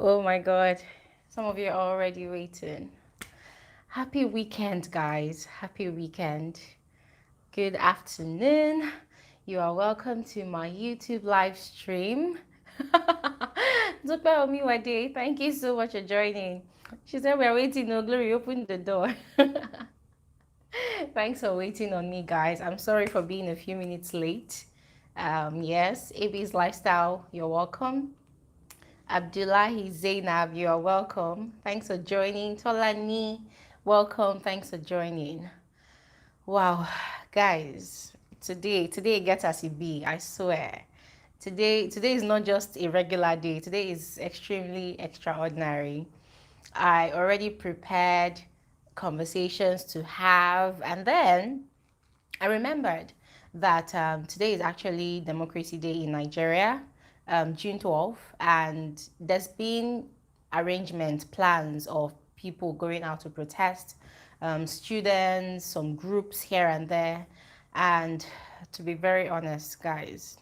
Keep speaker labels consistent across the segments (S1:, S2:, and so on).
S1: Oh my God. Some of you are already waiting. Happy weekend, guys. Happy weekend. Good afternoon. You are welcome to my YouTube live stream. Dupe Omiwade, thank you so much for joining. She said, we're waiting. No, Glory, open the door. Thanks for waiting on me, guys. I'm sorry for being a few minutes late. Yes, AB's Lifestyle, you're welcome. Abdullahi Zainab, you are welcome. Thanks for joining. Tolani, welcome. Thanks for joining. Wow, guys, today it gets as it be. I swear. Today is not just a regular day. Today is extremely extraordinary. I already prepared conversations to have, and then I remembered that today is actually Democracy Day in Nigeria, June 12th, and there's been arrangements, plans of people going out to protest, students, some groups here and there. And to be very honest, guys,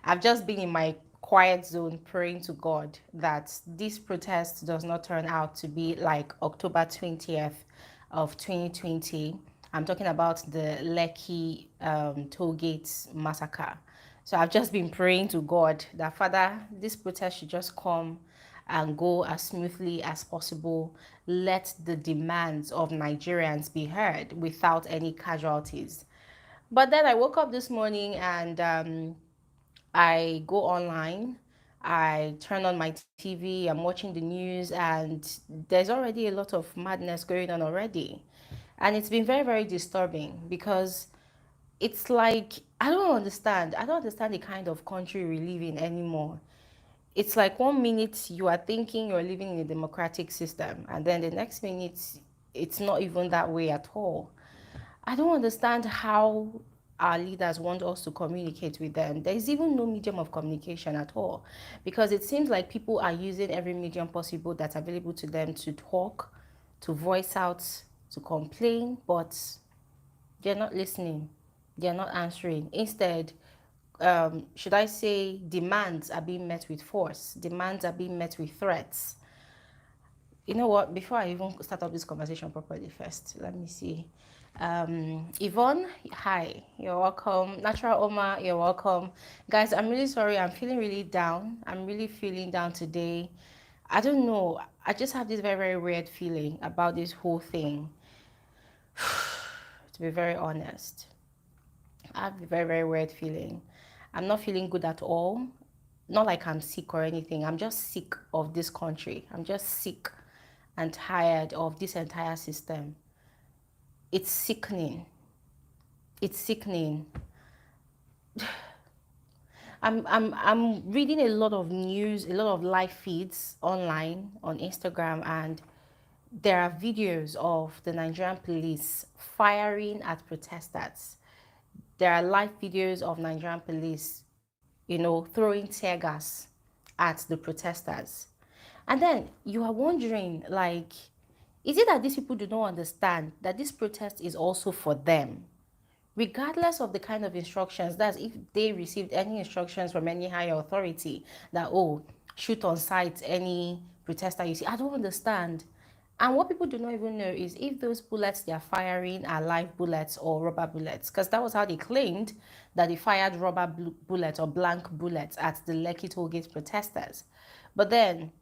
S1: I've just been in my quiet zone praying to God that this protest does not turn out to be like October 20th of 2020. I'm talking about the Lekki toll gates massacre. So I've just been praying to God that, Father, this protest should just come and go as smoothly as possible. Let the demands of Nigerians be heard without any casualties. But then I woke up this morning and I go online, I turn on my TV, I'm watching the news, and there's already a lot of madness going on already. And it's been very, very disturbing because it's like, I don't understand the kind of country we live in anymore. It's like one minute you are thinking you're living in a democratic system, and then the next minute it's not even that way at all. I don't understand how our leaders want us to communicate with them. There is even no medium of communication at all because it seems like people are using every medium possible that's available to them to talk, to voice out, to complain, but they're not listening. They're not answering. Instead, should I say, demands are being met with force, demands are being met with threats. You know what? Before I even start up this conversation properly, first, let me see. Yvonne, hi, you're welcome. Natural Oma, you're welcome. Guys, I'm really sorry. I'm feeling really down. I'm really feeling down today. I don't know. I just have this very, very weird feeling about this whole thing, to be very honest. I have a very, very weird feeling. I'm not feeling good at all. Not like I'm sick or anything. I'm just sick of this country. I'm just sick and tired of this entire system. It's sickening. It's sickening. I'm reading a lot of news, a lot of live feeds online on Instagram, and there are videos of the Nigerian police firing at protesters. There are live videos of Nigerian police, throwing tear gas at the protesters. And then you are wondering, like, is it that these people do not understand that this protest is also for them? Regardless of the kind of instructions, that's if they received any instructions from any higher authority that, oh, shoot on sight any protester you see. I don't understand. And what people do not even know is if those bullets they are firing are live bullets or rubber bullets, because that was how they claimed that they fired rubber bullets or blank bullets at the Lekki Tollgate protesters. But then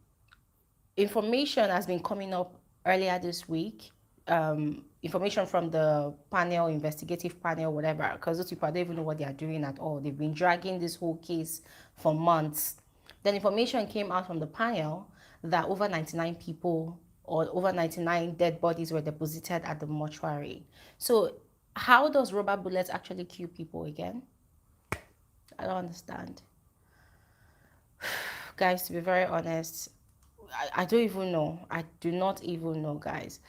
S1: information has been coming up earlier this week. Information from the panel, investigative panel, whatever, because those people don't even know what they are doing at all. They've been dragging this whole case for months. Then information came out from the panel that over 99 people or over 99 dead bodies were deposited at the mortuary. So how does rubber bullets actually kill people again? I don't understand. Guys, to be very honest, I don't even know. I do not even know, guys.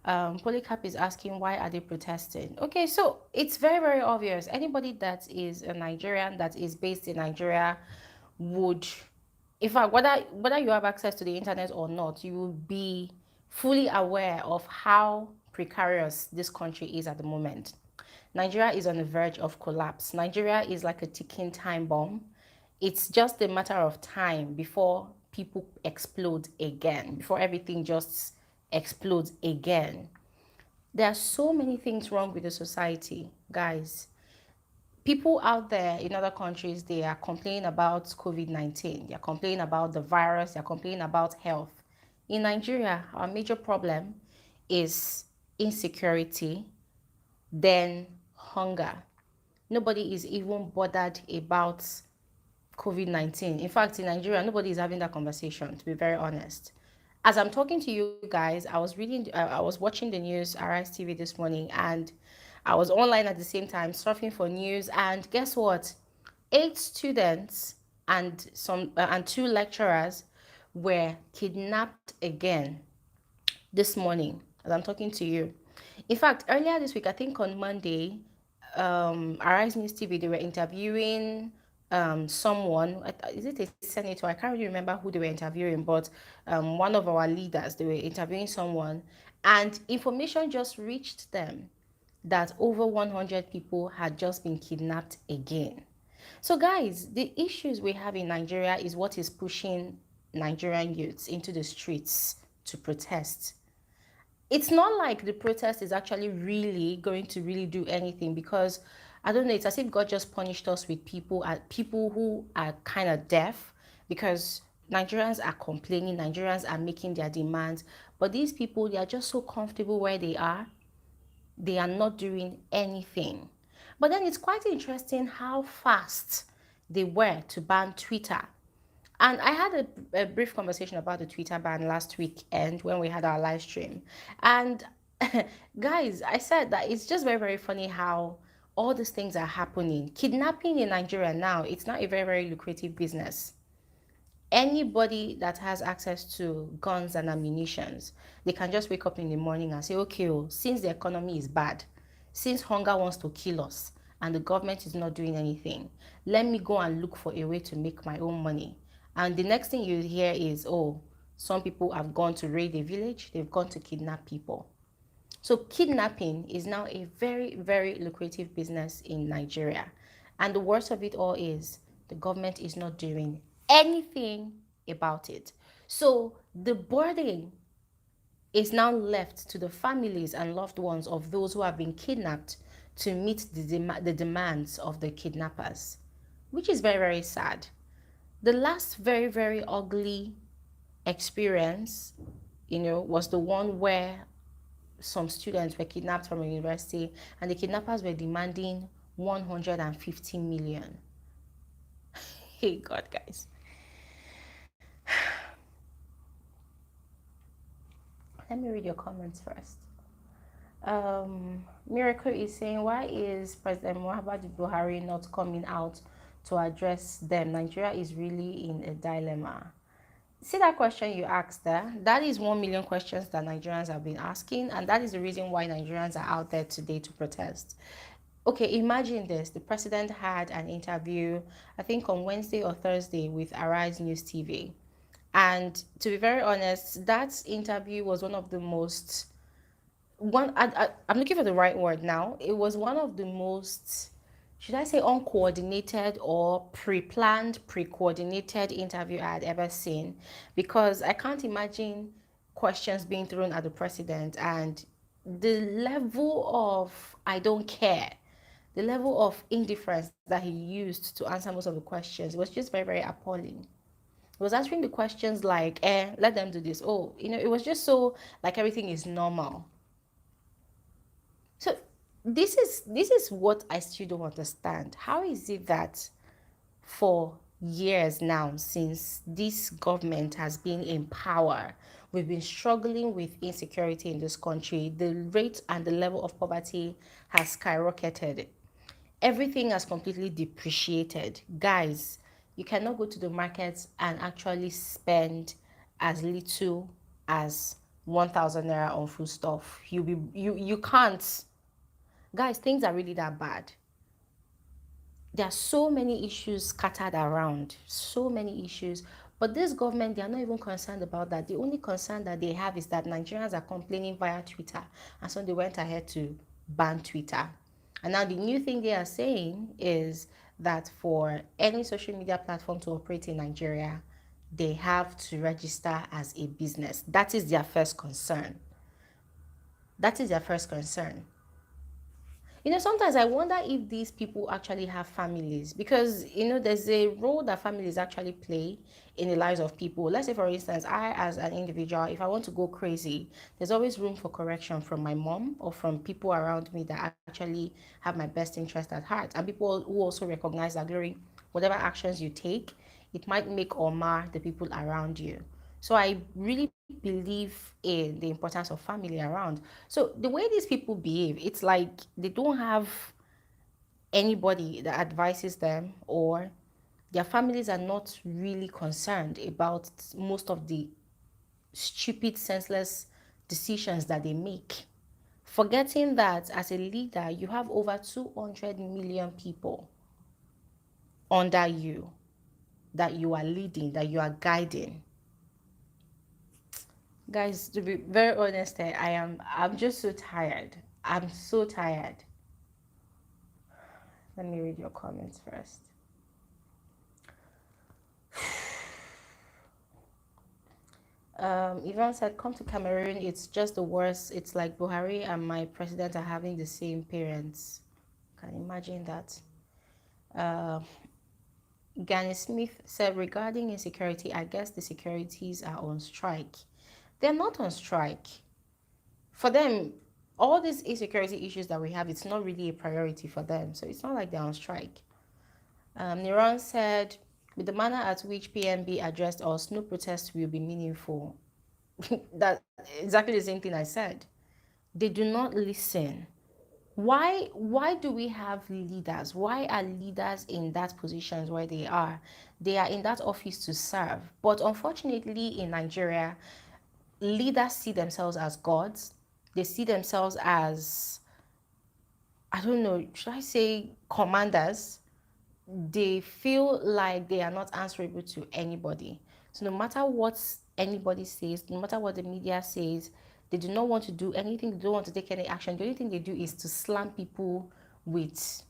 S1: Polycarp is asking why are they protesting? Okay, so it's very, very obvious. Anybody that is a Nigerian that is based in Nigeria would, in fact, whether you have access to the internet or not, you will be fully aware of how precarious this country is at the moment. Nigeria is on the verge of collapse. Nigeria is like a ticking time bomb. It's just a matter of time before people explode again, before everything just explodes again. There are so many things wrong with the society, guys. People out there in other countries, they are complaining about COVID-19, they're complaining about the virus, they're complaining about health. In Nigeria, our major problem is insecurity, then hunger. Nobody is even bothered about COVID-19. In fact, in Nigeria, nobody is having that conversation, to be very honest. As I'm talking to you guys, I was watching the news, Arise TV this morning, and I was online at the same time, surfing for news. And guess what? 8 students and 2 lecturers were kidnapped again this morning as I'm talking to you. In fact, earlier this week, I think on Monday, Arise News TV, they were interviewing someone. Is it a senator? I can't really remember who they were interviewing, but one of our leaders, they were interviewing someone, and information just reached them that over 100 people had just been kidnapped again. So, guys, the issues we have in Nigeria is what is pushing Nigerian youths into the streets to protest. It's not like the protest is actually really going to really do anything, because I don't know, it's as if God just punished us with people who are kind of deaf, because Nigerians are complaining, Nigerians are making their demands, but these people, they are just so comfortable where they are not doing anything. But then it's quite interesting how fast they were to ban Twitter. And I had a brief conversation about the Twitter ban last weekend when we had our live stream. And guys, I said that it's just very, very funny how all these things are happening. Kidnapping in Nigeria now, it's not a very, very lucrative business. Anybody that has access to guns and ammunitions, they can just wake up in the morning and say, okay, oh, since the economy is bad, since hunger wants to kill us and the government is not doing anything, let me go and look for a way to make my own money. And the next thing you hear is, oh, some people have gone to raid a village, they've gone to kidnap people. So kidnapping is now a very, very lucrative business in Nigeria. And the worst of it all is the government is not doing anything about it. So the burden is now left to the families and loved ones of those who have been kidnapped to meet the demands of the kidnappers, which is very, very sad. The last very, very ugly experience, was the one where some students were kidnapped from a university and the kidnappers were demanding 150 million. Hey, God, guys. Let me read your comments first. Miracle is saying, why is President Muhammadu Buhari not coming out to address them? Nigeria is really in a dilemma. See that question you asked there? That is 1 million questions that Nigerians have been asking, and that is the reason why Nigerians are out there today to protest. Okay, imagine this. The president had an interview, I think on Wednesday or Thursday, with Arise News TV. And to be very honest, that interview was one of the most I'm looking for the right word now. It was one of the most, should I say, uncoordinated or pre-planned, pre-coordinated interview I had ever seen, because I can't imagine questions being thrown at the president and the level of I don't care, the level of indifference that he used to answer most of the questions was just very, very appalling. He was answering the questions like, let them do this. Oh, it was just so like everything is normal. So this is what I still don't understand. How is it that for years now, since this government has been in power, we've been struggling with insecurity in this country? The rate and the level of poverty has skyrocketed. Everything has completely depreciated. Guys, you cannot go to the markets and actually spend as little as 1,000 naira on food stuff. You can't. Guys, things are really that bad. There are so many issues scattered around, so many issues. But this government, they are not even concerned about that. The only concern that they have is that Nigerians are complaining via Twitter. And so they went ahead to ban Twitter. And now the new thing they are saying is that for any social media platform to operate in Nigeria, they have to register as a business. That is their first concern. That is their first concern. Sometimes I wonder if these people actually have families because, there's a role that families actually play in the lives of people. Let's say, for instance, I, as an individual, if I want to go crazy, there's always room for correction from my mom or from people around me that actually have my best interest at heart. And people who also recognize that, Glory, whatever actions you take, it might make or mar the people around you. So I really believe in the importance of family around. So the way these people behave, it's like they don't have anybody that advises them, or their families are not really concerned about most of the stupid, senseless decisions that they make. Forgetting that as a leader, you have over 200 million people under you that you are leading, that you are guiding. Guys, to be very honest, I'm just so tired. I'm so tired. Let me read your comments first. Yvonne said, come to Cameroon, it's just the worst. It's like Buhari and my president are having the same parents. Can you imagine that? Gani Smith said, regarding insecurity, I guess the securities are on strike. They're not on strike. For them, all these insecurity issues that we have, it's not really a priority for them. So it's not like they're on strike. Niran said, with the manner at which PMB addressed us, no protest will be meaningful. That exactly the same thing I said. They do not listen. Why do we have leaders? Why are leaders in that positions where they are? They are in that office to serve. But unfortunately in Nigeria, leaders see themselves as gods. They see themselves as, I don't know, should I say commanders? They feel like they are not answerable to anybody. So no matter what anybody says, no matter what the media says, they do not want to do anything, they don't want to take any action. The only thing they do is to slam people with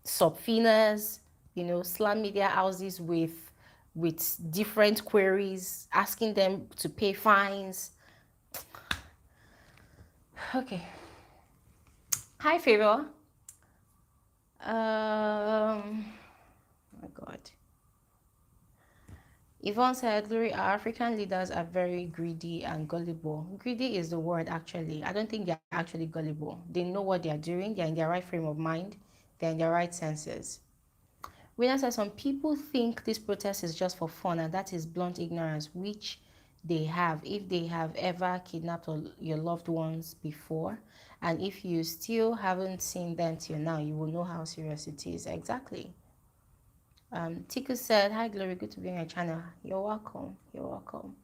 S1: subpoenas, slam media houses with different queries, asking them to pay fines. Okay. Hi, Favor. My God. Yvonne said, Glory, our African leaders are very greedy and gullible. Greedy is the word, actually. I don't think they're actually gullible. They know what they're doing. They're in their right frame of mind. They're in their right senses. Winner said, some people think this protest is just for fun, and that is blunt ignorance, which they have if they have ever kidnapped your loved ones before. And if you still haven't seen them till now, you will know how serious it is. Exactly. Tiku said, hi Glory, good to be on your channel. You're welcome. You're welcome.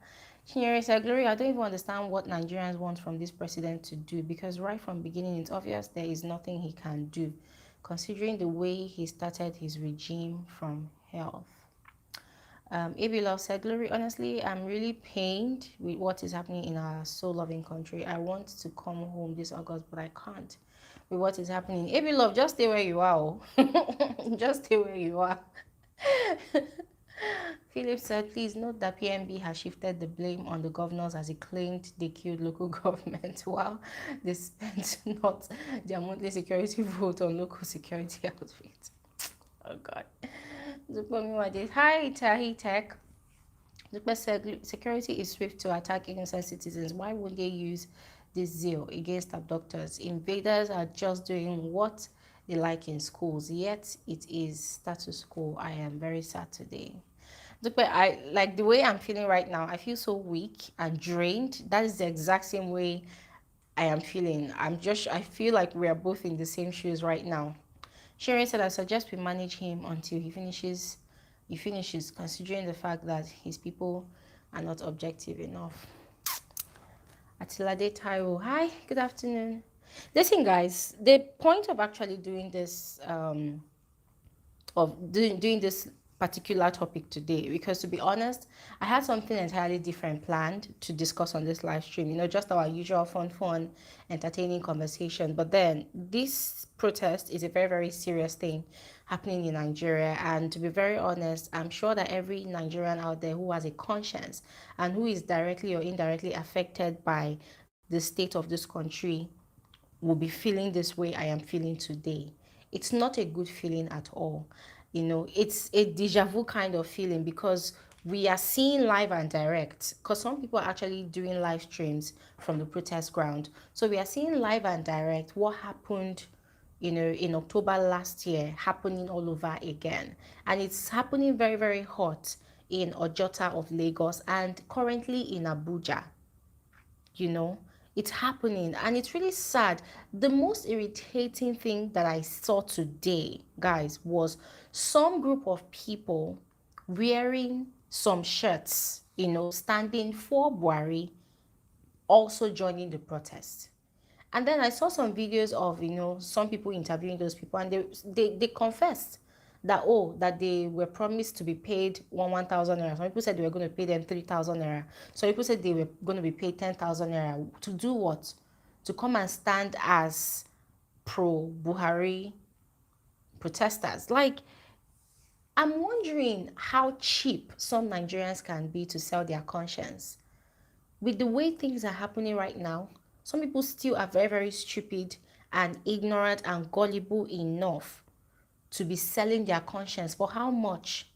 S1: Chinyere said, Glory, I don't even understand what Nigerians want from this president to do, because right from beginning it's obvious there is nothing he can do, considering the way he started his regime from health. Abilov said, Glory, honestly, I'm really pained with what is happening in our soul-loving country. I want to come home this August, but I can't with what is happening. Abilov, just stay where you are. Just stay where you are. Philip said, please note that PMB has shifted the blame on the governors as he claimed they killed local government while they spent not their monthly security vote on local security outfits. Oh, God. Hi, Tahi Tech. The said security is swift to attack innocent citizens. Why would they use this zeal against abductors? Invaders are just doing what they like in schools, yet it is status quo. I am very sad today. But I like the way I'm feeling right now. I feel so weak and drained. That is the exact same way I am feeling. I feel like we are both in the same shoes right now. Sharon said, I suggest we manage him until he finishes, considering the fact that his people are not objective enough. Atilade Taiwo, hi, good afternoon. Listen, guys, the point of actually doing this, doing this particular topic today, because to be honest, I had something entirely different planned to discuss on this live stream, just our usual fun entertaining conversation. But then this protest is a very, very serious thing happening in Nigeria. And to be very honest, I'm sure that every Nigerian out there who has a conscience and who is directly or indirectly affected by the state of this country will be feeling this way I am feeling today. It's not a good feeling at all. You know, it's a deja vu kind of feeling because we are seeing live and direct. Because some people are actually doing live streams from the protest ground. So we are seeing live and direct what happened, you know, in October last year happening all over again. And it's happening very, very hot in Ojota of Lagos and currently in Abuja. You know, it's happening and it's really sad. The most irritating thing that I saw today, guys, was some group of people wearing some shirts, you know, standing for Buhari, also joining the protest. And then I saw some videos of, you know, some people interviewing those people, and they confessed that, oh, that they were promised to be paid 1,000 naira. Some people said they were going to pay them 3,000 naira. Some people said they were going to be paid 10,000 naira. To do what? To come and stand as pro Buhari protesters. Like, I'm wondering how cheap some Nigerians can be to sell their conscience. With the way things are happening right now, some people still are very, very stupid and ignorant and gullible enough to be selling their conscience. For how much?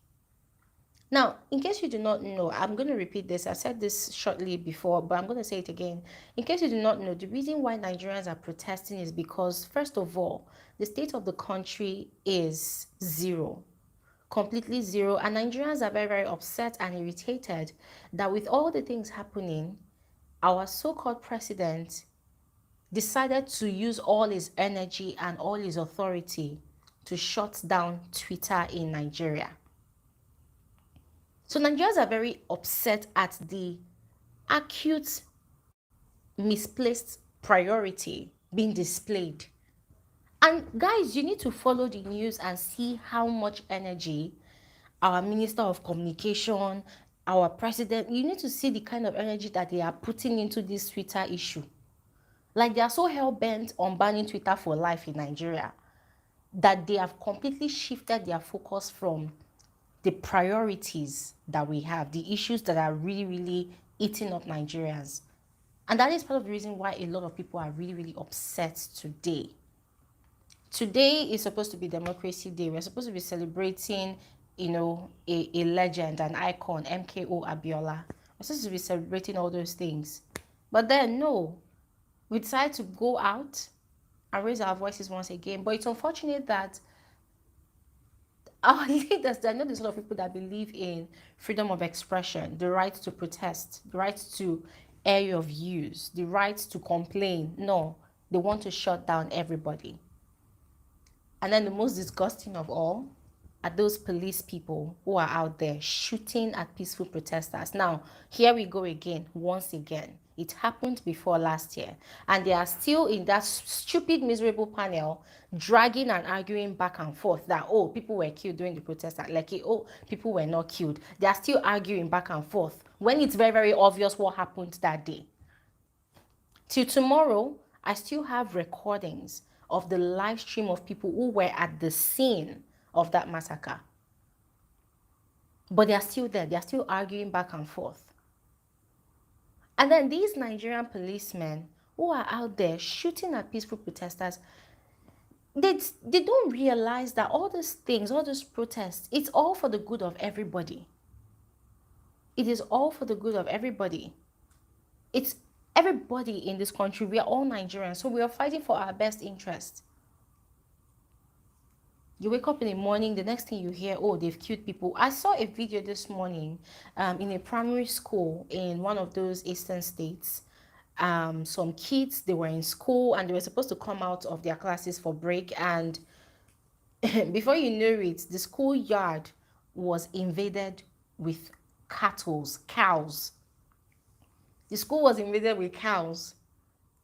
S1: Now, in case you do not know, I'm going to repeat this. I said this shortly before, but I'm going to say it again. In case you do not know, the reason why Nigerians are protesting is because, first of all, the state of the country is zero, completely zero. And Nigerians are very, very upset and irritated that with all the things happening, our so-called president decided to use all his energy and all his authority to shut down Twitter in Nigeria. So Nigerians are very upset at the acute misplaced priority being displayed. And guys, you need to follow the news and see how much energy our Minister of Communication, our president, you need to see the kind of energy that they are putting into this Twitter issue. Like, they are so hell-bent on banning Twitter for life in Nigeria that they have completely shifted their focus from the priorities that we have, the issues that are really, really eating up Nigerians. And that is part of the reason why a lot of people are really, really upset today. Today is supposed to be Democracy Day. We're supposed to be celebrating, you know, a legend, an icon, MKO Abiola. We're supposed to be celebrating all those things. But then, no, we decided to go out and raise our voices once again. But it's unfortunate that our leaders, I know there's a lot of people that believe in freedom of expression, the right to protest, the right to air your views, the right to complain. No, they want to shut down everybody. And then the most disgusting of all are those police people who are out there shooting at peaceful protesters. Now, here we go again, once again. It happened before last year. And they are still in that stupid, miserable panel, dragging and arguing back and forth that, oh, people were killed during the protest at Lekki. Oh, people were not killed. They are still arguing back and forth when it's very, very obvious what happened that day. Till tomorrow, I still have recordings of the live stream of people who were at the scene of that massacre. But they are still there. They are still arguing back and forth. And then these Nigerian policemen who are out there shooting at peaceful protesters, they don't realize that all these things, all those protests, it's all for the good of everybody. It is all for the good of everybody. It's everybody in this country. We are all Nigerians, so we are fighting for our best interest. You wake up in the morning, the next thing you hear, oh, they've killed people. I saw a video this morning in a primary school in one of those eastern states. Some kids, they were in school and they were supposed to come out of their classes for break. And before you know it, the schoolyard was invaded with cows. The school was invaded with cows.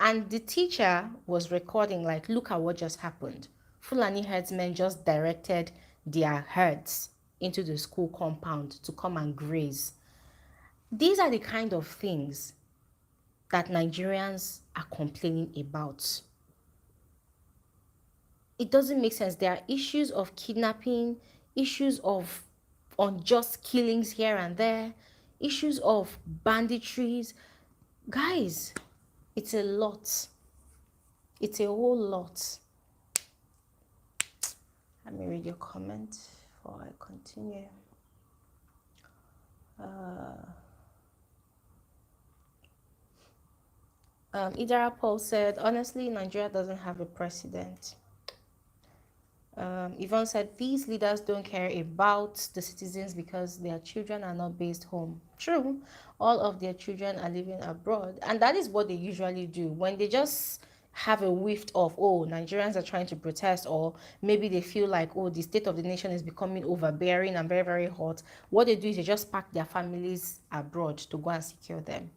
S1: And the teacher was recording, like, look at what just happened. Fulani herdsmen just directed their herds into the school compound to come and graze. These are the kind of things that Nigerians are complaining about. It doesn't make sense. There are issues of kidnapping, issues of unjust killings here and there, issues of banditries. Guys, it's a lot. It's a whole lot. Let me read your comment before I continue. Idara Paul said, honestly, Nigeria doesn't have a president. Yvonne said, these leaders don't care about the citizens because their children are not based home. True, all of their children are living abroad. And that is what they usually do. When they just have a whiff of, oh, Nigerians are trying to protest, or maybe they feel like, oh, the state of the nation is becoming overbearing and very, very hot. What they do is they just pack their families abroad to go and secure them.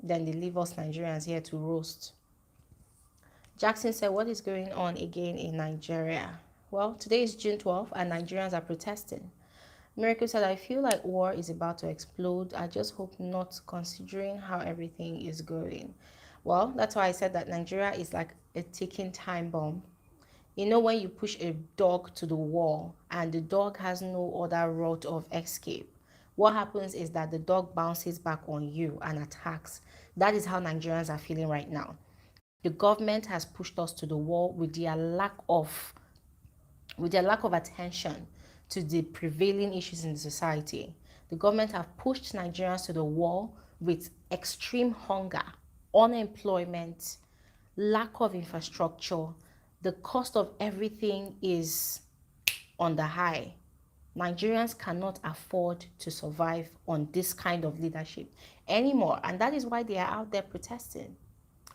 S1: Then they leave us Nigerians here to roast. Jackson said, what is going on again in Nigeria? Well, today is June 12th and Nigerians are protesting. Miracle said, I feel like war is about to explode. I just hope not, considering how everything is going. Well, that's why I said that Nigeria is like a ticking time bomb. You know, when you push a dog to the wall and the dog has no other route of escape, what happens is that the dog bounces back on you and attacks. That is how Nigerians are feeling right now. The government has pushed us to the wall with their lack of attention to the prevailing issues in the society. The government have pushed Nigerians to the wall with extreme hunger, unemployment, lack of infrastructure. The cost of everything is on the high. Nigerians cannot afford to survive on this kind of leadership anymore. And that is why they are out there protesting.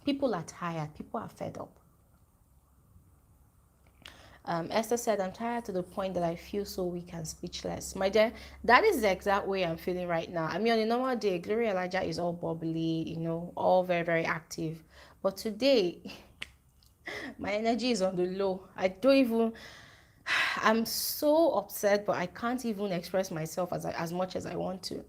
S1: People are tired. People are fed up. Esther said, I'm tired to the point that I feel so weak and speechless. My dear, that is the exact way I'm feeling right now. I mean, on a normal day, Glory Elijah is all bubbly, you know, all very, very active. But today, my energy is on the low. I don't even, I'm so upset, but I can't even express myself as much as I want to.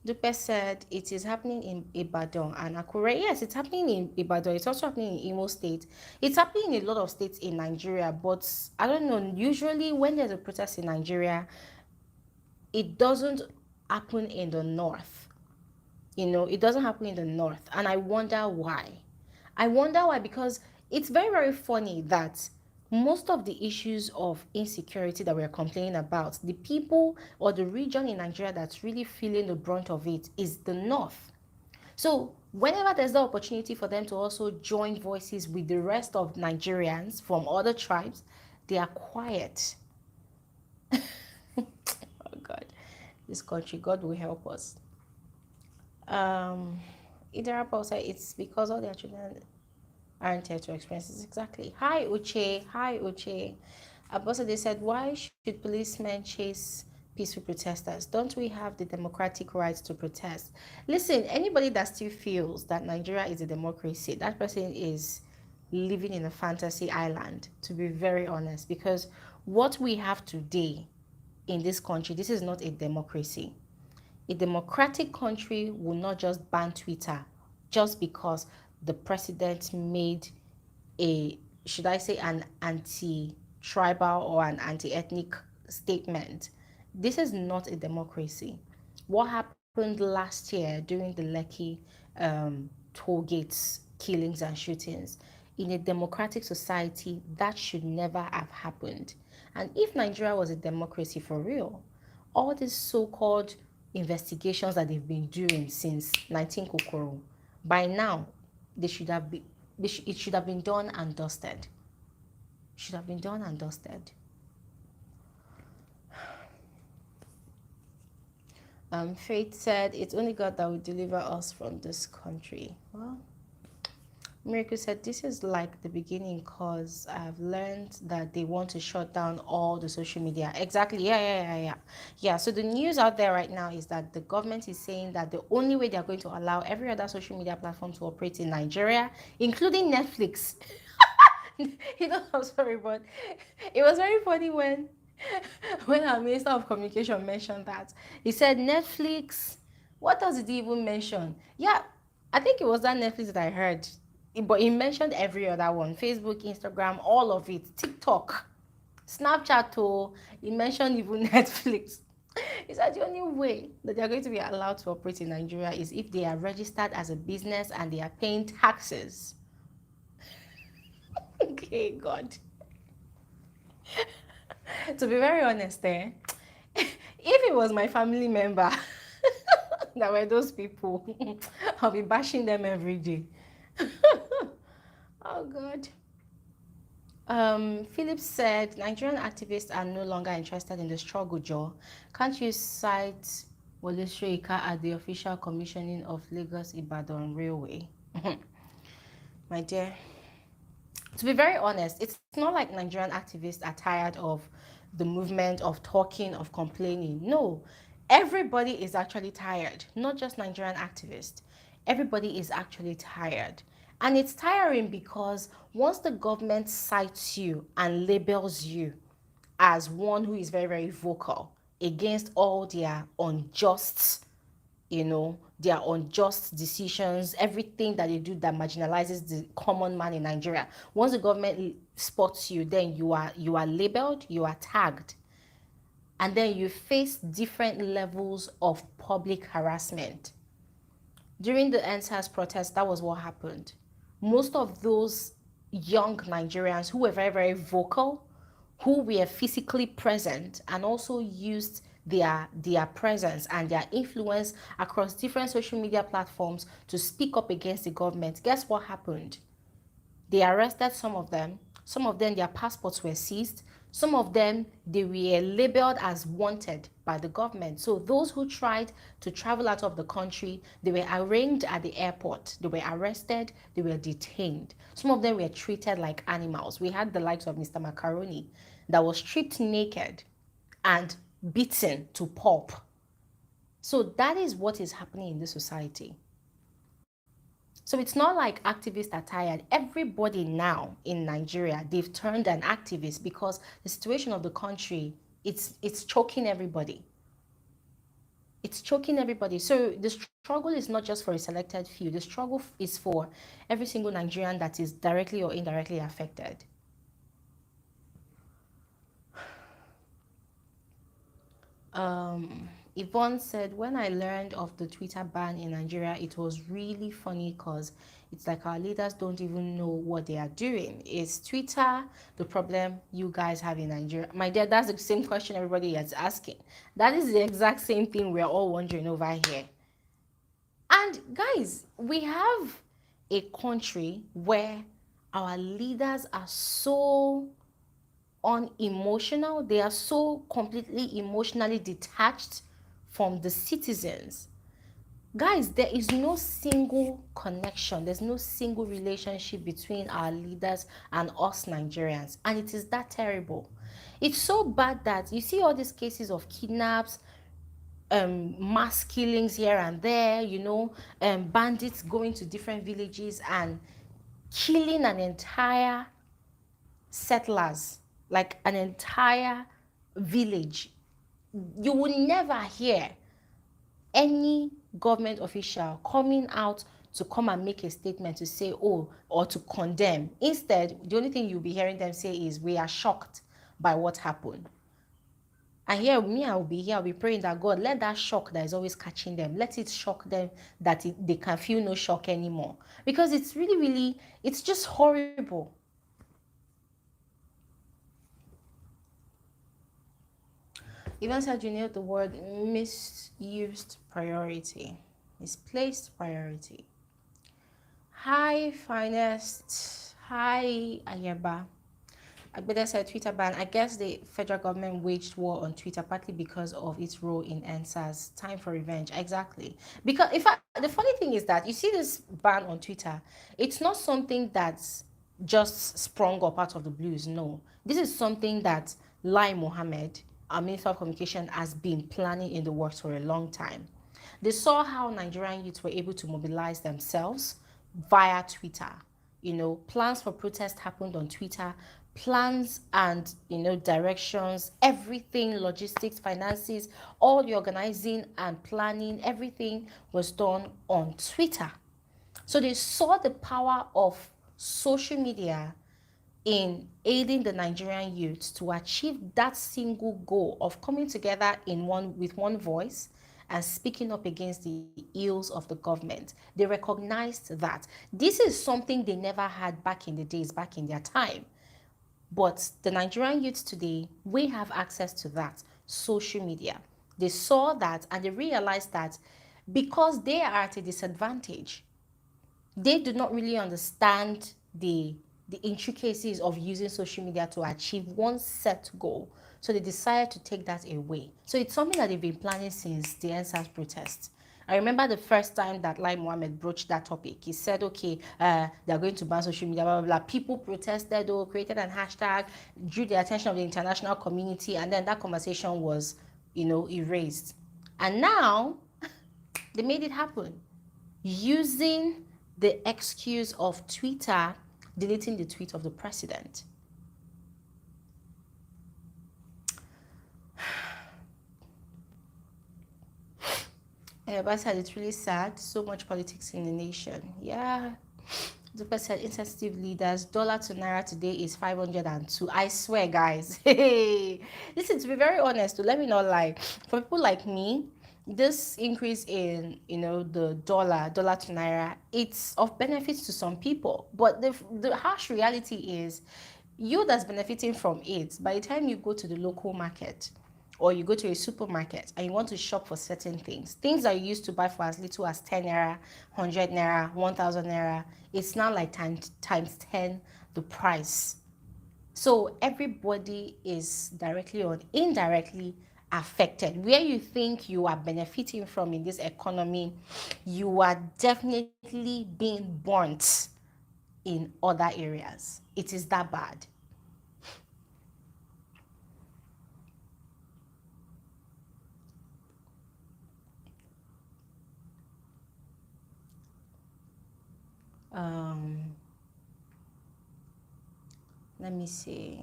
S1: Dupe said it is happening in Ibadan and Akure. Yes, it's happening in Ibadan. It's also happening in Imo State. It's happening in a lot of states in Nigeria, but I don't know. Usually, when there's a protest in Nigeria, it doesn't happen in the north. You know, it doesn't happen in the north, and I wonder why. I wonder why, because it's very, very funny that most of the issues of insecurity that we're complaining about, the people or the region in Nigeria that's really feeling the brunt of it is the north. So whenever there's the opportunity for them to also join voices with the rest of Nigerians from other tribes, they are quiet. Oh God, this country, God will help us. Idara said it's because all their children aren't here to experience this. Exactly. Hi Uche. Hi Uche. Abosade said, why should policemen chase peaceful protesters? Don't we have the democratic right to protest? Listen, anybody that still feels that Nigeria is a democracy, that person is living in a fantasy island, to be very honest, because what we have today in this country, this is not a democracy. A democratic country will not just ban Twitter just because the president made a, should I say, an anti-tribal or an anti-ethnic statement. This is not a democracy. What happened last year during the Lekki toll gates killings and shootings, in a democratic society, that should never have happened. And if Nigeria was a democracy for real, all these so-called investigations that they've been doing since 19 Kokoro, by now, they should have been, it should have been done and dusted. Should have been done and dusted. Faith said, it's only God that will deliver us from this country. Well, Miracle said, this is like the beginning because I've learned that they want to shut down all the social media. Exactly. Yeah. So the news out there right now is that the government is saying that the only way they're going to allow every other social media platform to operate in Nigeria, including Netflix. You know, I'm sorry, but it was very funny when our Minister of Communication mentioned that. He said Netflix. What else did he even mention? Yeah, I think it was that Netflix that I heard. But he mentioned every other one: Facebook, Instagram, all of it, TikTok, Snapchat. Oh, he mentioned even Netflix. He said the only way that they are going to be allowed to operate in Nigeria is if they are registered as a business and they are paying taxes. Okay, God. To be very honest, if it was my family member that were those people, I'll be bashing them every day. Oh, God. Philip said Nigerian activists are no longer interested in the struggle, Joe. Can't you cite Wole Soyinka at the official commissioning of Lagos Ibadan Railway? My dear, to be very honest, it's not like Nigerian activists are tired of the movement, of talking, of complaining. No, everybody is actually tired, not just Nigerian activists. Everybody is actually tired. And it's tiring because once the government cites you and labels you as one who is very, very vocal against all their unjust, their unjust decisions, everything that they do that marginalizes the common man in Nigeria. Once the government spots you, then you are labeled, you are tagged, and then you face different levels of public harassment. During the NSAS protest, that was what happened. Most of those young Nigerians who were very, very vocal, who were physically present and also used their presence and their influence across different social media platforms to speak up against the government, guess what happened? They arrested some of them. Some of them, their passports were seized. Some of them, they were labeled as wanted by the government. So those who tried to travel out of the country, they were arraigned at the airport. They were arrested. They were detained. Some of them were treated like animals. We had the likes of Mr. Macaroni that was stripped naked and beaten to pulp. So that is what is happening in this society. So it's not like activists are tired. Everybody now in Nigeria, they've turned an activist because the situation of the country, it's choking everybody. It's choking everybody. So the struggle is not just for a selected few. The struggle is for every single Nigerian that is directly or indirectly affected. Yvonne said, when I learned of the Twitter ban in Nigeria, it was really funny because it's like our leaders don't even know what they are doing. Is Twitter the problem you guys have in Nigeria? My dear, that's the same question everybody is asking. That is the exact same thing we're all wondering over here. And guys, we have a country where our leaders are so unemotional. They are so completely emotionally detached from the citizens. Guys, there is no single connection, there's no single relationship between our leaders and us Nigerians, and it is that terrible. It's so bad that you see all these cases of kidnaps, mass killings here and there, bandits going to different villages and killing an entire settlers, like an entire village. You will never hear any government official coming out to come and make a statement to say, oh, or to condemn. Instead, the only thing you'll be hearing them say is, we are shocked by what happened. And here, I will be here, I'll be praying that God, let that shock that is always catching them, let it shock them that they can feel no shock anymore. Because it's really, really, it's just horrible. Even said you nailed the word misused priority, misplaced priority. Hi, finest. Hi, Ayeba. Agbeda said Twitter ban. I guess the federal government waged war on Twitter partly because of its role in NSAS. Time for revenge. Exactly. Because in fact, the funny thing is that you see this ban on Twitter, it's not something that's just sprung up out of the blues. No. This is something that Lai Mohammed, our Minister of Communication, has been planning in the works for a long time. They saw how Nigerian youths were able to mobilize themselves via Twitter. Plans for protest happened on Twitter. Plans and directions, everything, logistics, finances, all the organizing and planning, everything was done on Twitter. So they saw the power of social media in aiding the Nigerian youth to achieve that single goal of coming together in one with one voice and speaking up against the ills of the government. They recognized that this is something they never had back in the days, back in their time. But the Nigerian youth today, we have access to that social media. They saw that and they realized that because they are at a disadvantage, they do not really understand the intricacies of using social media to achieve one set goal. So they decided to take that away. So it's something that they've been planning since the NSAS protest. I remember the first time that Lai Mohammed broached that topic. He said, okay, they're going to ban social media, blah, blah, blah. People protested, or created an hashtag, drew the attention of the international community, and then that conversation was, erased. And now they made it happen using the excuse of Twitter deleting the tweet of the president. Everybody said it's really sad. So much politics in the nation. Yeah. The person said insensitive leaders. Dollar to naira today is 502. I swear, guys. Hey, listen, to be very honest, to let me not lie. For people like me, this increase in the dollar to naira, it's of benefits to some people. But the harsh reality is, you that's benefiting from it, by the time you go to the local market or you go to a supermarket and you want to shop for certain things that you used to buy for as little as 10 naira, 100 naira, 1000 naira, it's now like times 10 the price. So everybody is directly or indirectly affected. Where you think you are benefiting from in this economy, you are definitely being burnt in other areas. It is that bad. Um, let me see.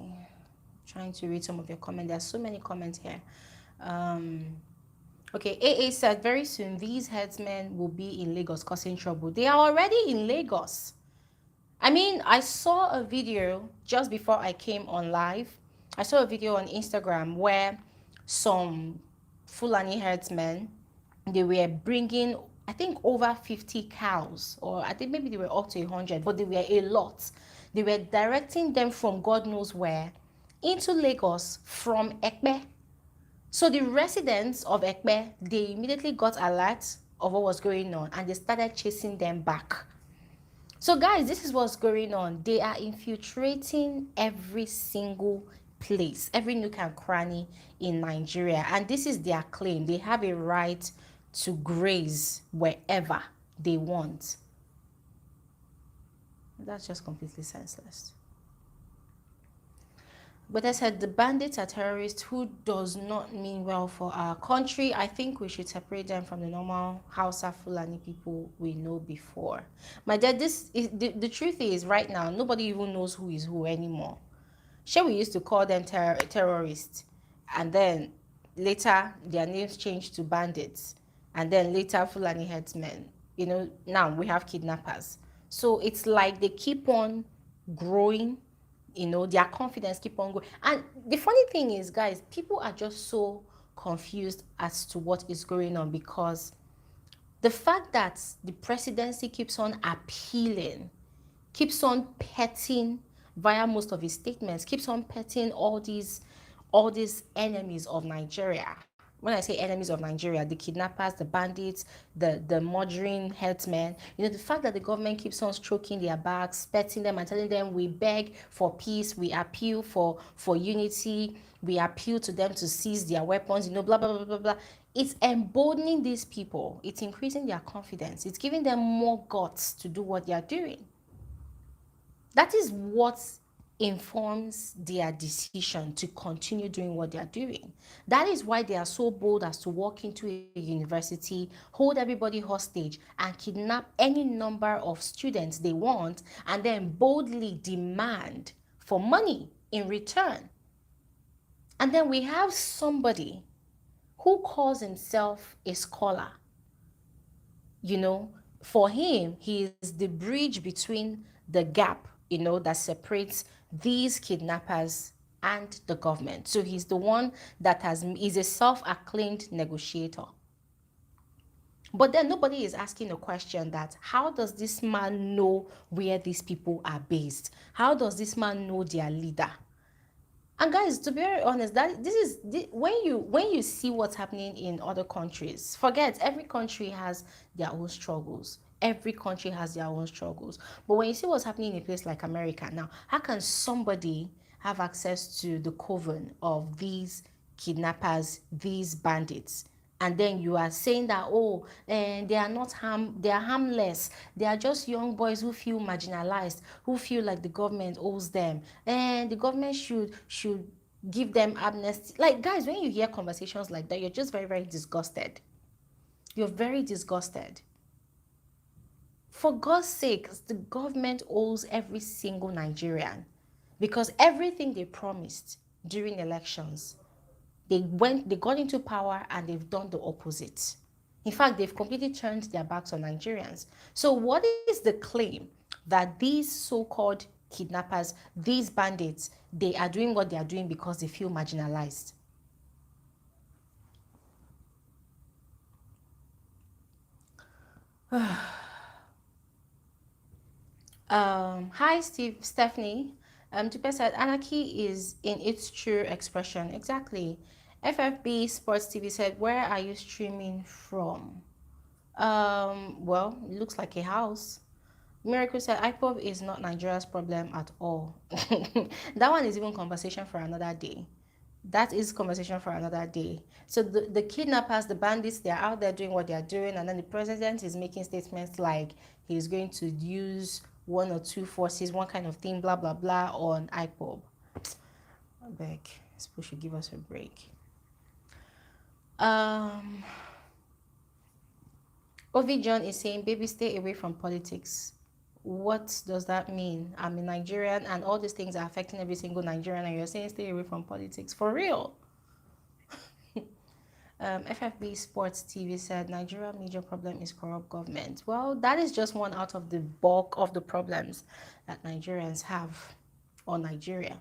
S1: Trying to read some of your comments. There's so many comments here. Okay, AA said very soon these headsmen will be in Lagos causing trouble. They are already in Lagos. I mean, I saw a video just before I came on live. I saw a video on Instagram where some Fulani herdsmen, they were bringing, I think, over 50 cows, or I think maybe they were up to 100, but they were a lot. They were directing them from God knows where into Lagos from Ekpe. So the residents of Ekpe, they immediately got alert of what was going on and they started chasing them back. So guys, this is what's going on. They are infiltrating every single place, every nook and cranny in Nigeria. And this is their claim. They have a right to graze wherever they want. That's just completely senseless. But I said the bandits are terrorists who does not mean well for our country. I think we should separate them from the normal Hausa Fulani people we know before. My dad, this is the truth is right now, nobody even knows who is who anymore. Sure, we used to call them terrorists, and then later their names changed to bandits, and then later Fulani headsmen. Now we have kidnappers. So it's like they keep on growing, their confidence keep on going. And the funny thing is, guys, people are just so confused as to what is going on, because the fact that the presidency keeps on appealing, keeps on petting via most of his statements, keeps on petting all these enemies of Nigeria. When I say enemies of Nigeria, the kidnappers, the bandits, the murdering herdsmen, the fact that the government keeps on stroking their backs, petting them and telling them we beg for peace, we appeal for unity, we appeal to them to seize their weapons, blah, blah, blah, blah, blah. It's emboldening these people. It's increasing their confidence. It's giving them more guts to do what they are doing. That is what informs their decision to continue doing what they are doing. That is why they are so bold as to walk into a university, hold everybody hostage, and kidnap any number of students they want, and then boldly demand for money in return. And then we have somebody who calls himself a scholar, For him, he is the bridge between the gap, that separates these kidnappers and the government. So he's the one that is a self-acclaimed negotiator. But then nobody is asking the question that how does this man know where these people are based? How does this man know their leader? And guys, to be very honest, that when you see what's happening in other countries, forget every country has their own struggles. Every country has their own struggles. But when you see what's happening in a place like America now, how can somebody have access to the coven of these kidnappers, these bandits? And then you are saying that, oh, and they are harmless, they are just young boys who feel marginalized, who feel like the government owes them, and the government should give them amnesty. Like, guys, when you hear conversations like that, you're just very, very disgusted. You're very disgusted. For God's sake, the government owes every single Nigerian, because everything they promised during elections, they got into power and they've done the opposite. In fact, they've completely turned their backs on Nigerians. So what is the claim that these so-called kidnappers, these bandits, they are doing what they are doing because they feel marginalized? Hi, Stephanie. Tupe said anarchy is in its true expression. Exactly. FFB Sports TV said, where are you streaming from? Well, it looks like a house. Miracle said, IPOB is not Nigeria's problem at all. That one is even conversation for another day. That is conversation for another day. So the kidnappers, the bandits, they're out there doing what they're doing, and then the president is making statements like he's going to use one or two forces, one kind of thing, blah blah blah, on IPOB. I beg, people should give us a break. Ovi John is saying, baby, stay away from politics. What does that mean? I'm a Nigerian and all these things are affecting every single Nigerian, and you're saying stay away from politics? For real? FFB Sports TV said, Nigeria major problem is corrupt government. Well, that is just one out of the bulk of the problems that Nigerians have, or Nigeria.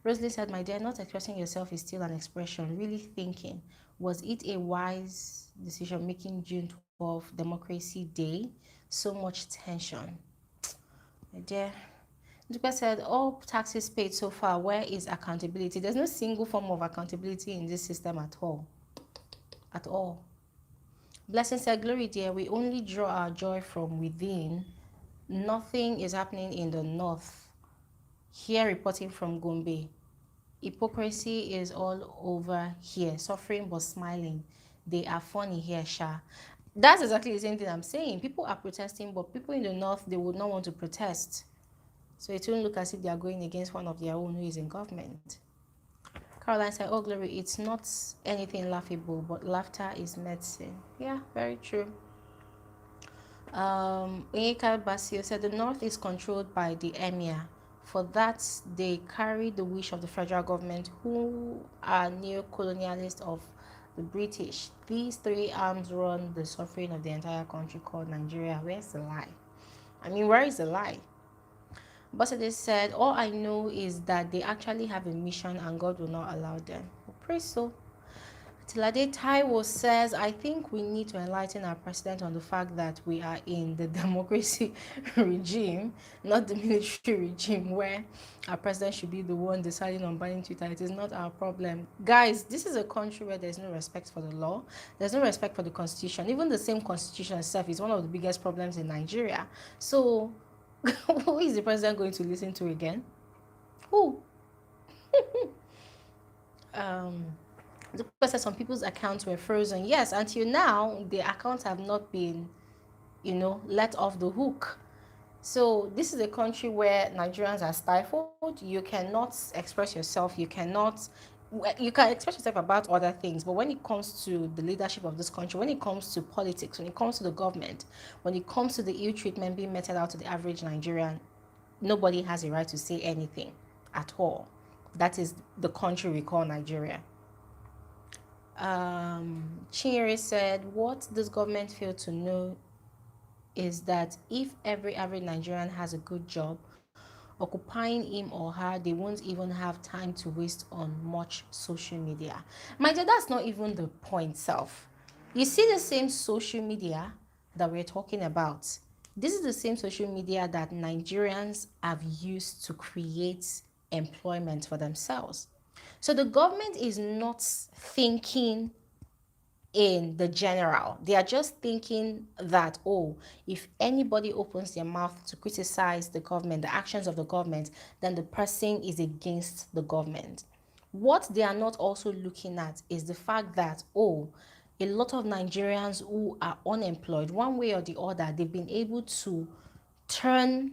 S1: Rosalie said, my dear, not expressing yourself is still an expression. Really thinking, was it a wise decision making June 12th Democracy Day? So much tension. My dear, Dupe said, all taxes paid so far, where is accountability? There's no single form of accountability in this system at all. At all. Blessing said, glory dear, we only draw our joy from within. Nothing is happening in the north. Here reporting from Gombe. Hypocrisy is all over here. Suffering but smiling. They are funny here, Sha. That's exactly the same thing I'm saying. People are protesting, but people in the north, they would not want to protest. So it won't look as if they are going against one of their own who is in government. Caroline said, oh, glory, it's not anything laughable, but laughter is medicine. Yeah, very true. Onyeka Basio said, the north is controlled by the emir. For that, they carry the wish of the federal government, who are neo-colonialists of the British. These three arms run the suffering of the entire country called Nigeria. Where's the lie? I mean, where is the lie? Bosede said, all I know is that they actually have a mission and God will not allow them. Well, praise so. Tilade Taiwo says, I think we need to enlighten our president on the fact that we are in the democracy regime, not the military regime, where our president should be the one deciding on banning Twitter. It is not our problem. Guys, this is a country where there's no respect for the law. There's no respect for the constitution. Even the same constitution itself is one of the biggest problems in Nigeria. So, who is the president going to listen to again? Who? The person, some people's accounts were frozen. Yes, until now, the accounts have not been, let off the hook. So this is a country where Nigerians are stifled. You cannot express yourself. You can express yourself about other things. But when it comes to the leadership of this country, when it comes to politics, when it comes to the government, when it comes to the ill treatment being meted out to the average Nigerian, nobody has a right to say anything at all. That is the country we call Nigeria. Chinyere said, what does government fail to know is that if every average Nigerian has a good job, occupying him or her, they won't even have time to waste on much social media. Mind you, that's not even the point self. You see the same social media that we're talking about. This is the same social media that Nigerians have used to create employment for themselves. So the government is not thinking in the general. They are just thinking that, oh, if anybody opens their mouth to criticize the government, the actions of the government, then the person is against the government. What they are not also looking at is the fact that, oh, a lot of Nigerians who are unemployed, one way or the other, they've been able to turn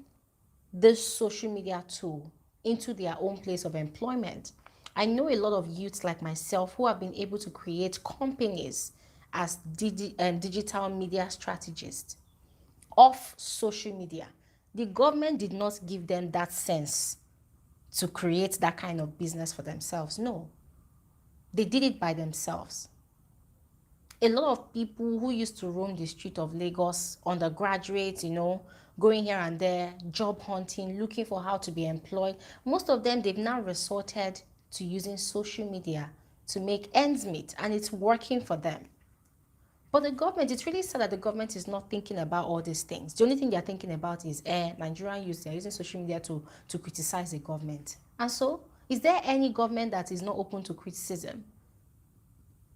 S1: this social media tool into their own place of employment. I know a lot of youths like myself who have been able to create companies as digital media strategists off social media. The government did not give them that sense to create that kind of business for themselves. No, they did it by themselves. A lot of people who used to roam the street of Lagos, undergraduates, going here and there, job hunting, looking for how to be employed, most of them, they've now resorted to using social media to make ends meet, and it's working for them. But the government, it's really sad that the government is not thinking about all these things. The only thing they're thinking about is Nigerian youth, they're using social media to criticize the government. And so, is there any government that is not open to criticism?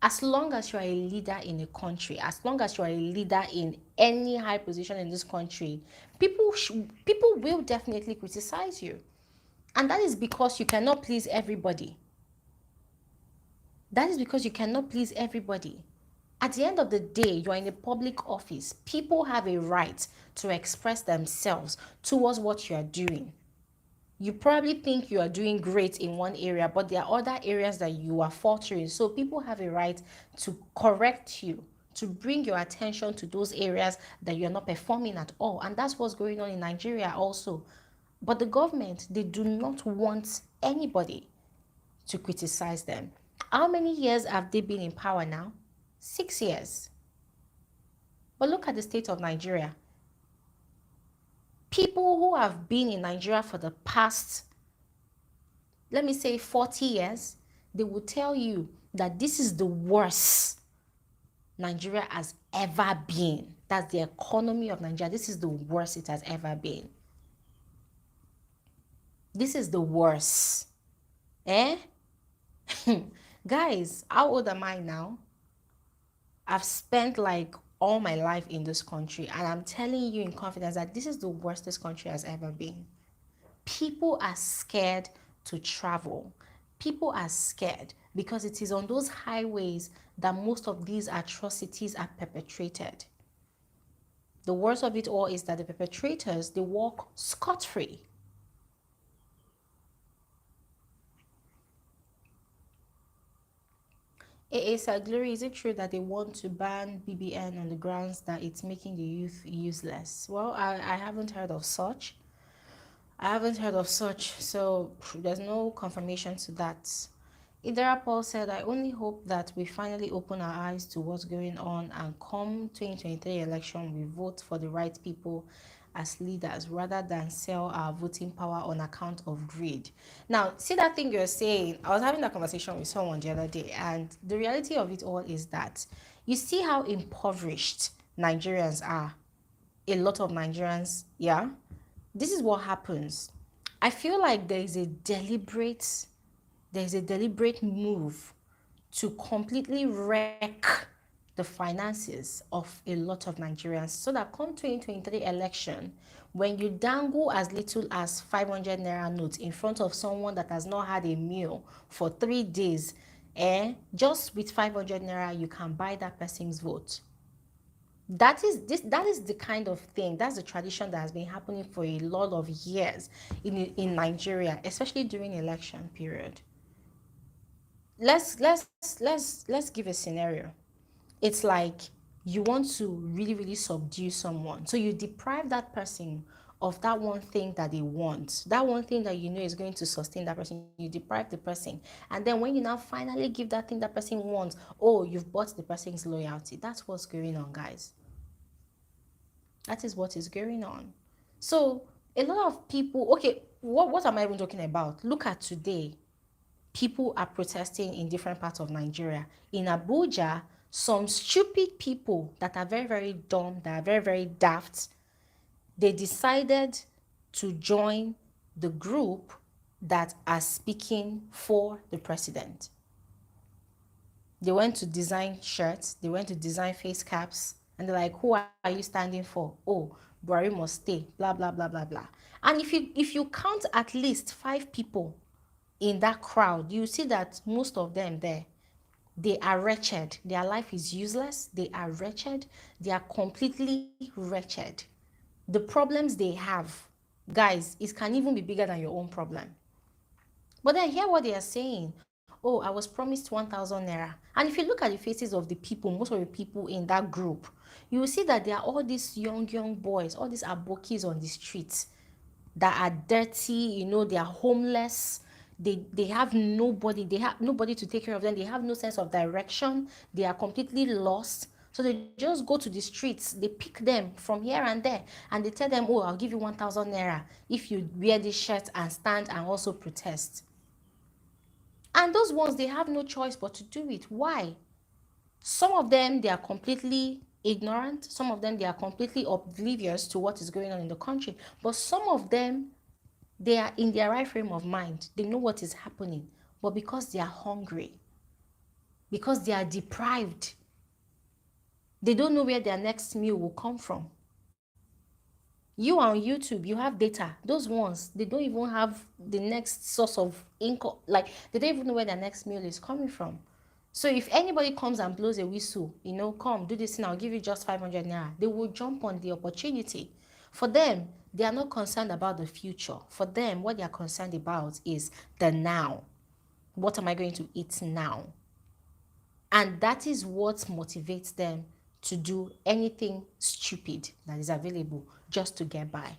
S1: As long as you are a leader in a country, as long as you are a leader in any high position in this country, people will definitely criticize you. And that is because you cannot please everybody. That is because you cannot please everybody. At the end of the day, you are in a public office. People have a right to express themselves towards what you are doing. You probably think you are doing great in one area, but there are other areas that you are faltering. So people have a right to correct you, to bring your attention to those areas that you're not performing at all. And that's what's going on in Nigeria also. But the government, they do not want anybody to criticize them. How many years have they been in power now? 6 years. But look at the state of Nigeria. People who have been in Nigeria for the past, let me say 40 years, they will tell you that this is the worst Nigeria has ever been. That's the economy of Nigeria. This is the worst it has ever been. This is the worst. Eh? Guys, how old am I now? I've spent like all my life in this country, and I'm telling you in confidence that this is the worst this country has ever been. People are scared to travel. People are scared because it is on those highways that most of these atrocities are perpetrated. The worst of it all is that the perpetrators, they walk scot-free. Fswg, is it true that they want to ban BBN on the grounds that it's making the youth useless? Well, I haven't heard of such. So there's no confirmation to that. Idara Paul said, I only hope that we finally open our eyes to what's going on, and come 2023 election, we vote for the right people as leaders rather than sell our voting power on account of greed. Now, see that thing you're saying? I was having that conversation with someone the other day, and the reality of it all is that you see how impoverished Nigerians are. A lot of Nigerians, yeah. This is what happens. I feel like there is a deliberate move to completely wreck the finances of a lot of Nigerians, so that come 2023 election, when you dangle as little as 500 naira notes in front of someone that has not had a meal for 3 days, just with 500 naira you can buy that person's vote. That is the kind of thing, that's the tradition that has been happening for a lot of years in Nigeria, especially during election period. Let's give a scenario. It's like you want to really, really subdue someone. So you deprive that person of that one thing that they want, that one thing that you know is going to sustain that person. You deprive the person. And then when you now finally give that thing that person wants, oh, you've bought the person's loyalty. That's what's going on, guys. That is what is going on. So a lot of people, okay, what am I even talking about? Look at today. People are protesting in different parts of Nigeria. In Abuja, some stupid people that are very, very dumb, that are very, very daft, they decided to join the group that are speaking for the president. They went to design shirts, they went to design face caps, and they're like, who are you standing for? Oh, Buhari must stay, blah, blah, blah, blah, blah. And if you count at least 5 people in that crowd, you see that most of them there, they are wretched. Their life is useless. They are wretched. They are completely wretched. The problems they have, guys, it can even be bigger than your own problem. But then hear what they are saying. Oh, I was promised 1,000 naira. And if you look at the faces of the people, most of the people in that group, you will see that there are all these young boys, all these abokis on the streets that are dirty, they are homeless. They have nobody, they have nobody to take care of them. They have no sense of direction. They are completely lost. So they just go to the streets, they pick them from here and there, and they tell them, oh, I'll give you 1,000 naira if you wear this shirt and stand and also protest. And those ones, they have no choice but to do it. Why? Some of them, they are completely ignorant. Some of them, they are completely oblivious to what is going on in the country. But some of them, they are in their right frame of mind. They know what is happening. But because they are hungry, because they are deprived, they don't know where their next meal will come from. You are on YouTube, you have data. Those ones, they don't even have the next source of income. Like, they don't even know where their next meal is coming from. So if anybody comes and blows a whistle, come do this thing, I'll give you just 500 naira, they will jump on the opportunity. For them, they are not concerned about the future. For them, what they are concerned about is the now. What am I going to eat now? And that is what motivates them to do anything stupid that is available just to get by.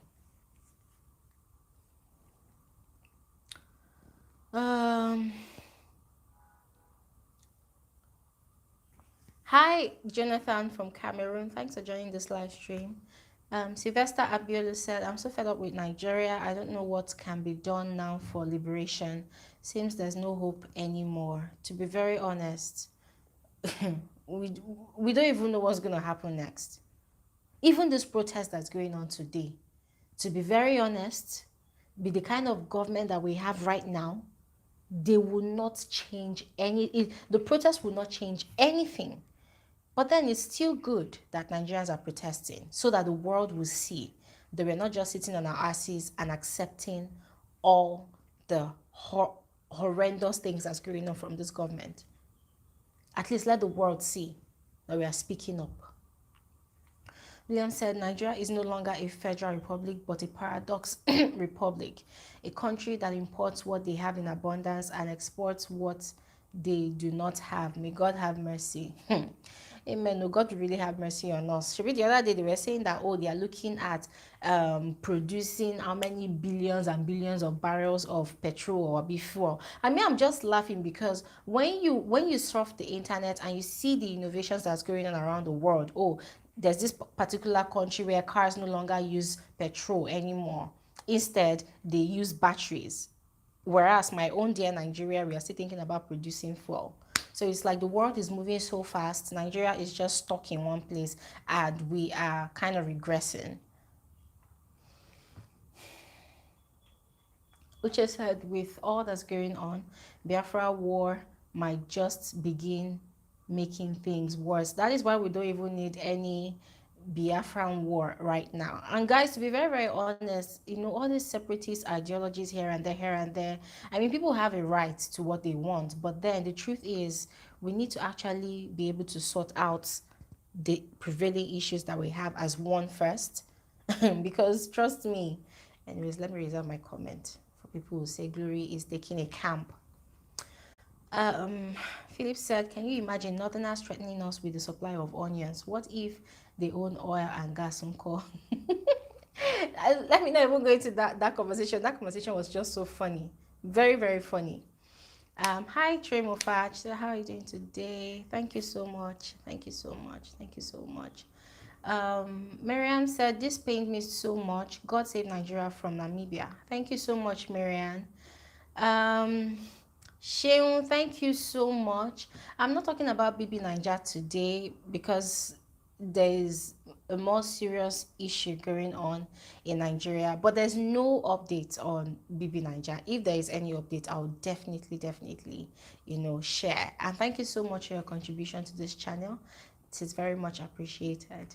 S1: Hi, Jonathan from Cameroon. Thanks for joining this live stream. Sylvester Abiola said, I'm so fed up with Nigeria. I don't know what can be done now for liberation. Seems there's no hope anymore. To be very honest, we don't even know what's going to happen next. Even this protest that's going on today, to be very honest, with the kind of government that we have right now, they will not change the protest will not change anything. But then it's still good that Nigerians are protesting so that the world will see that we're not just sitting on our asses and accepting all the horrendous things that's going on from this government. At least let the world see that we are speaking up. William said, Nigeria is no longer a federal republic, but a paradox republic, a country that imports what they have in abundance and exports what they do not have. May God have mercy. Amen. No, God really have mercy on us. Should be the other day they were saying that, oh, they are looking at producing how many billions and billions of barrels of petrol or before. I mean, I'm just laughing because when you surf the internet and you see the innovations that's going on around the world, oh, there's this particular country where cars no longer use petrol anymore. Instead, they use batteries. Whereas my own dear Nigeria, we are still thinking about producing fuel. So it's like the world is moving so fast. Nigeria is just stuck in one place and we are kind of regressing. Uche said, with all that's going on, Biafra war might just begin making things worse. That is why we don't even need any Biafran war right now. And guys, to be very, very honest, all these separatist ideologies here and there, here and there, I mean, people have a right to what they want. But then the truth is, we need to actually be able to sort out the prevailing issues that we have as one first. Because trust me, anyways, let me reserve my comment for people who say Glory is taking a camp. Philip said, can you imagine Northerners threatening us with the supply of onions? What if they own oil and gas? Let me not even go into that conversation. That conversation was just so funny. Very, very funny. Hi, Trey Mofach. So how are you doing today? Thank you so much. Thank you so much. Thank you so much. Marianne said, this pained me so much. God save Nigeria from Namibia. Thank you so much, Marianne. Um, Sheun, thank you so much. I'm not talking about BB Niger today because there is a more serious issue going on in Nigeria, but there's no update on BB Niger. If there is any update, I'll definitely, share. And thank you so much for your contribution to this channel. It is very much appreciated.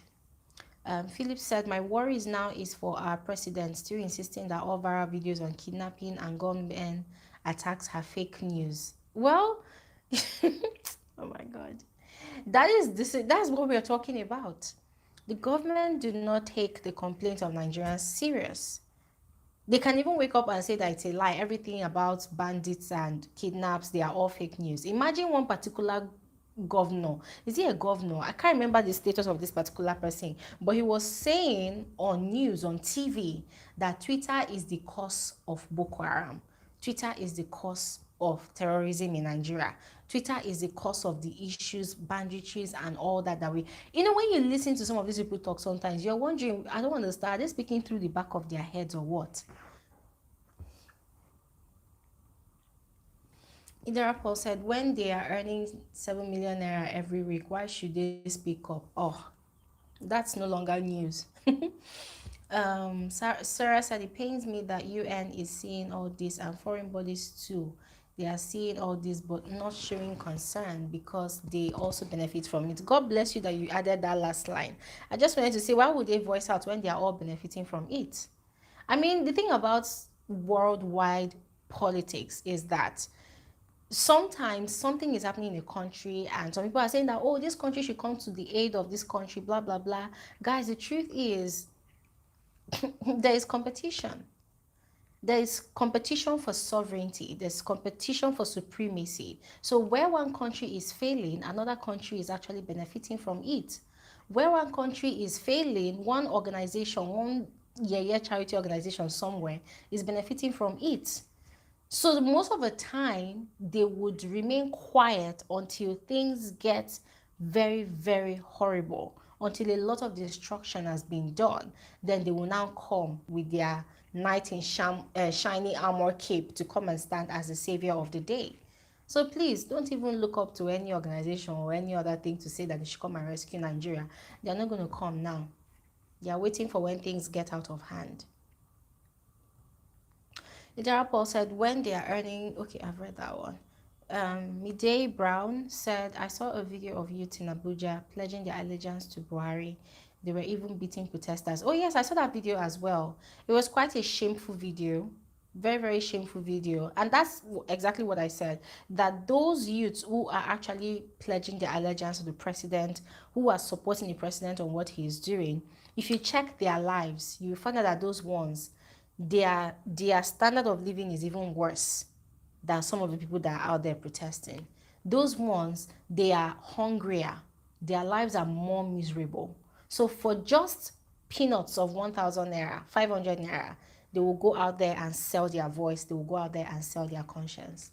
S1: Philip said, my worries now is for our president still insisting that all viral videos on kidnapping and gunmen attacks are fake news. Well, oh my God. That's what we're talking about. The government do not take the complaints of Nigerians serious. They can even wake up and say that it's a lie. Everything about bandits and kidnaps, they are all fake news. Imagine one particular governor. Is he a governor? I can't remember the status of this particular person, but he was saying on news, on TV, that Twitter is the cause of Boko Haram. Twitter is the cause of terrorism in Nigeria. Twitter is the cause of the issues, banditries, and all that we. When you listen to some of these people talk, sometimes you're wondering, I don't understand, are they speaking through the back of their heads or what? Idara Paul said, when they are earning 7 million naira every week, why should they speak up? Oh, that's no longer news. Sarah said, it pains me that UN is seeing all this and foreign bodies too. They are seeing all this but not showing concern because they also benefit from it. God bless you that you added that last line. I just wanted to say, why would they voice out when they are all benefiting from it? I mean, the thing about worldwide politics is that sometimes something is happening in a country and some people are saying that, oh, this country should come to the aid of this country, blah blah blah. Guys, the truth is there is competition. There is competition for sovereignty. There's competition for supremacy. So where one country is failing, another country is actually benefiting from it. Where one country is failing, one organization, one charity organization somewhere is benefiting from it. So most of the time, they would remain quiet until things get very, very horrible, until a lot of destruction has been done. Then they will now come with their knight in shiny armor cape to come and stand as the savior of the day. So please, don't even look up to any organization or any other thing to say that they should come and rescue Nigeria. They're not going to come now. They are waiting for when things get out of hand. Idara Paul said, when they are earning, okay, I've read that one. Midday Brown said, I saw a video of youth in Abuja pledging their allegiance to Buhari. They were even beating protesters. Oh yes, I saw that video as well. It was quite a shameful video. Very, very shameful video. And that's exactly what I said, that those youths who are actually pledging their allegiance to the president, who are supporting the president on what he is doing, if you check their lives, you find out that those ones, their standard of living is even worse than some of the people that are out there protesting. Those ones, they are hungrier. Their lives are more miserable. So for just peanuts of 1,000 naira, 500 naira, they will go out there and sell their voice. They will go out there and sell their conscience.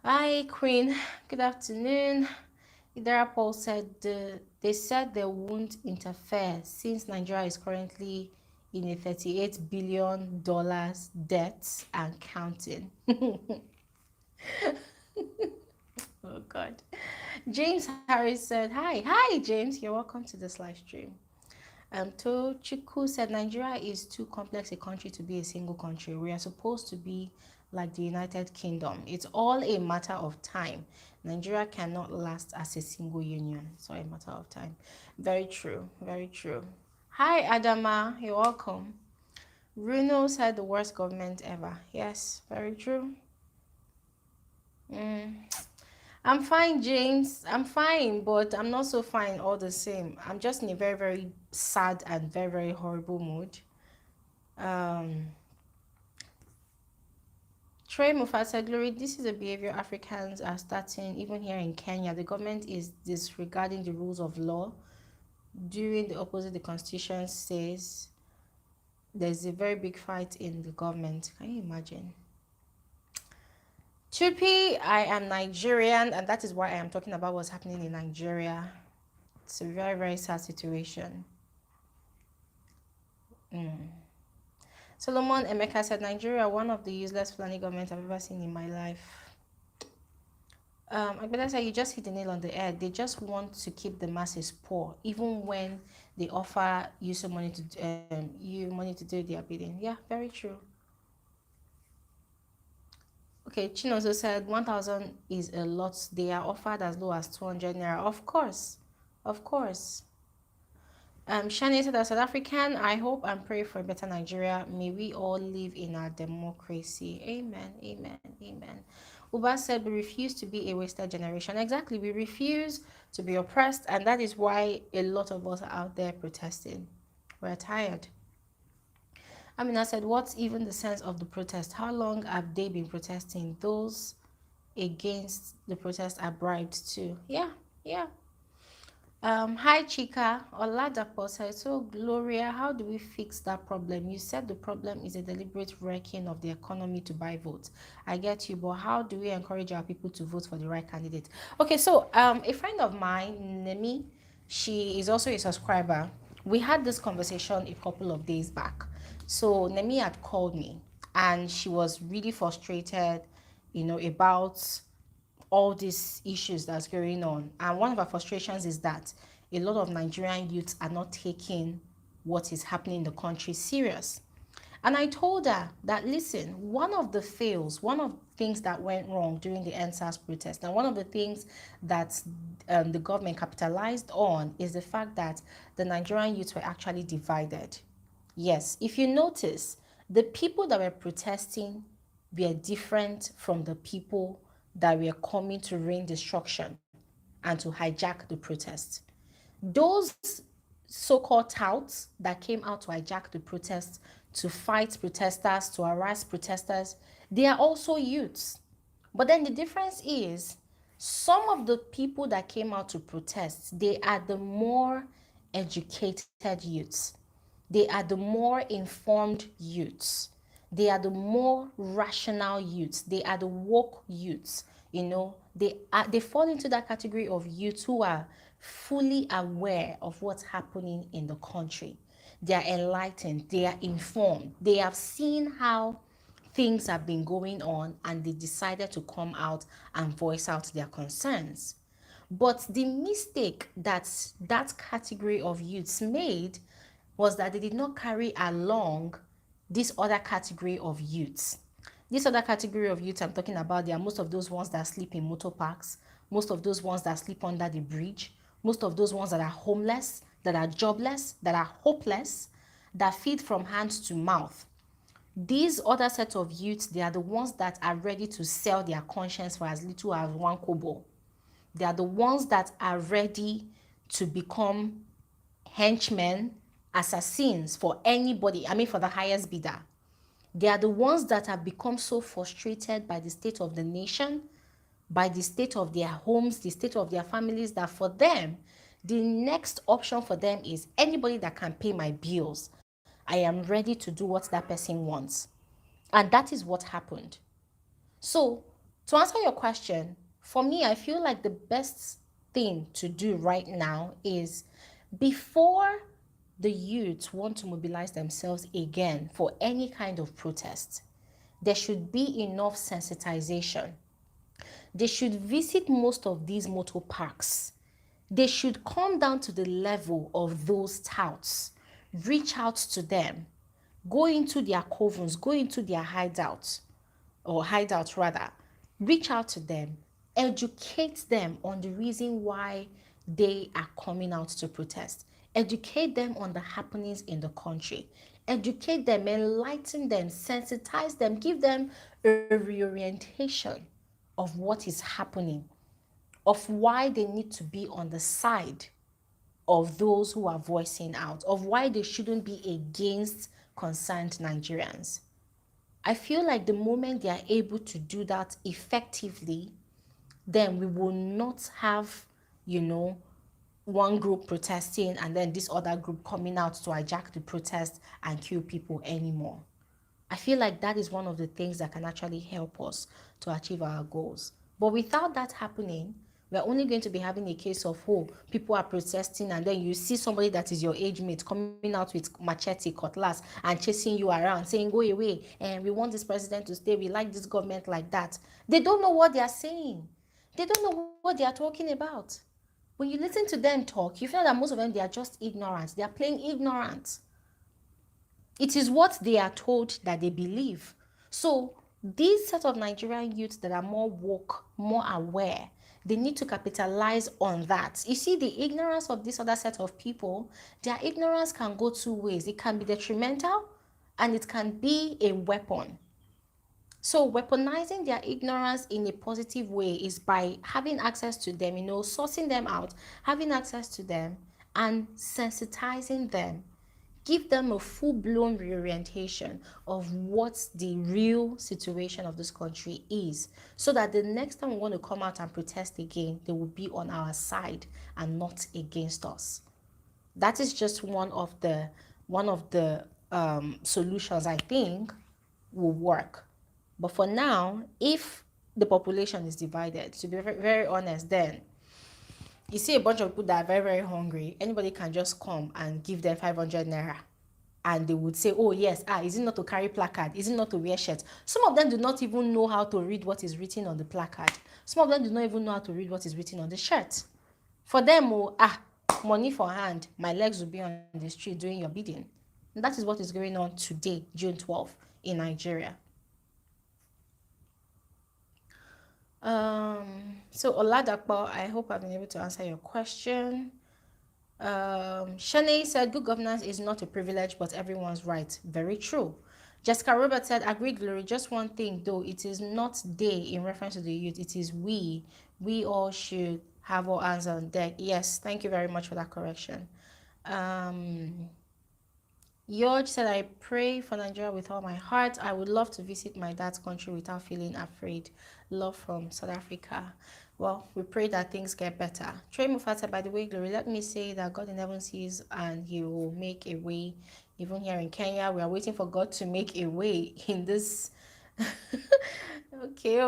S1: Hi, Queen. Good afternoon. Idara Paul said they said they won't interfere since Nigeria is currently in a $38 billion debt and counting. Oh God. James Harris said, hi James, you're welcome to this live stream. Tochiku said, Nigeria is too complex a country to be a single country. We are supposed to be like the United Kingdom. It's all a matter of time. Nigeria cannot last as a single union. It's all a matter of time. Very true. Very true. Hi, Adama. You're welcome. Bruno said the worst government ever. Yes, very true. I'm fine, James. I'm fine, but I'm not so fine all the same. I'm just in a very, very sad and very, very horrible mood. Trey Mufasa Glory, this is a behavior Africans are starting, even here in Kenya. The government is disregarding the rules of law. Doing the opposite the constitution says. There's a very big fight in the government. Can you imagine? Chupi, I am Nigerian, and that is why I am talking about what's happening in Nigeria. It's a very, very sad situation. Solomon Emeka said, Nigeria, one of the useless Fulani governments I've ever seen in my life. I better say you just hit the nail on the head. They just want to keep the masses poor, even when they offer you some money to do their bidding. Yeah, very true. Okay, Chinozo said 1,000 is a lot. They are offered as low as 200 naira. Of course, of course. Shani said, as South African, I hope and pray for a better Nigeria. May we all live in our democracy. Amen, amen, amen. Uba said, we refuse to be a wasted generation. Exactly, we refuse to be oppressed, and that is why a lot of us are out there protesting. We're tired. I said, what's even the sense of the protest? How long have they been protesting? Those against the protest are bribed too. Yeah, yeah. Hi Chika, Oladapo said, so Gloria, how do we fix that problem? You said the problem is a deliberate wrecking of the economy to buy votes. I get you, but how do we encourage our people to vote for the right candidate? Okay, so a friend of mine, Nemi, she is also a subscriber. We had this conversation a couple of days back. So Nemi had called me and she was really frustrated, about all these issues that's going on. And one of our frustrations is that a lot of Nigerian youths are not taking what is happening in the country serious. And I told her that, listen, one of the things that went wrong during the NSAS protest, and one of the things that the government capitalized on is the fact that the Nigerian youths were actually divided. Yes, if you notice, the people that were protesting were different from the people that were coming to rain destruction and to hijack the protest. Those so-called touts that came out to hijack the protest, to fight protesters, to harass protesters, they are also youths. But then the difference is some of the people that came out to protest, they are the more educated youths. They are the more informed youths. They are the more rational youths. They are the woke youths. They fall into that category of youths who are fully aware of what's happening in the country. They are enlightened. They are informed. They have seen how things have been going on and they decided to come out and voice out their concerns. But the mistake that category of youths made was that they did not carry along this other category of youths. This other category of youths I'm talking about, they are most of those ones that sleep in motor parks, most of those ones that sleep under the bridge, most of those ones that are homeless, that are jobless, that are hopeless, that feed from hand to mouth. These other set of youths, they are the ones that are ready to sell their conscience for as little as one kobo. They are the ones that are ready to become henchmen, assassins for anybody, for the highest bidder. They are the ones that have become so frustrated by the state of the nation, by the state of their homes, the state of their families, that for them, the next option for them is anybody that can pay my bills. I am ready to do what that person wants. And that is what happened. So, to answer your question, for me, I feel like the best thing to do right now is before the youth want to mobilize themselves again for any kind of protest, there should be enough sensitization. They should visit most of these motor parks. They should come down to the level of those touts, reach out to them, go into their covens, go into their hideouts, or hideouts rather, reach out to them, educate them on the reason why they are coming out to protest, educate them on the happenings in the country, educate them, enlighten them, sensitize them, give them a reorientation of what is happening, of why they need to be on the side of those who are voicing out, of why they shouldn't be against concerned Nigerians. I feel like the moment they are able to do that effectively, then we will not have, one group protesting and then this other group coming out to hijack the protest and kill people anymore. I feel like that is one of the things that can actually help us to achieve our goals. But without that happening, We're only going to be having a case of, oh, people are protesting, and then you see somebody that is your age mate coming out with machete, cutlass, and chasing you around, saying, go away, and we want this president to stay, we like this government like that. They don't know what they are saying. They don't know what they are talking about. When you listen to them talk, you feel that most of them, they are just ignorant. They are playing ignorant. It is what they are told that they believe. So these set of Nigerian youths that are more woke, more aware, they need to capitalize on that. You see, the ignorance of this other set of people, their ignorance can go two ways. It can be detrimental and it can be a weapon. So weaponizing their ignorance in a positive way is by having access to them, sourcing them out, having access to them, and sensitizing them. Give them a full-blown reorientation of what the real situation of this country is, so that the next time we want to come out and protest again, they will be on our side and not against us. That is just one of the solutions I think will work. But for now, if the population is divided, to be very, very honest, then you see a bunch of people that are very, very hungry. Anybody can just come and give them 500 naira. And they would say, oh yes, is it not to carry placard? Is it not to wear shirts? Some of them do not even know how to read what is written on the placard. Some of them do not even know how to read what is written on the shirt. For them, money for hand, my legs will be on the street doing your bidding. And that is what is going on today, June 12th, in Nigeria. So Oladapo, I hope I've been able to answer your question. Shanae said, good governance is not a privilege, but everyone's right. Very true. Jessica Roberts said, agreed, Glory. Just one thing, though, it is not they in reference to the youth. It is we. We all should have our hands on deck. Yes, thank you very much for that correction. George said, I pray for Nigeria with all my heart. I would love to visit my dad's country without feeling afraid. Love from South Africa. Well, we pray that things get better. Trey Mufata, by the way, Glory, let me say that God in heaven sees and he will make a way. Even here in Kenya, we are waiting for God to make a way in this. Okay,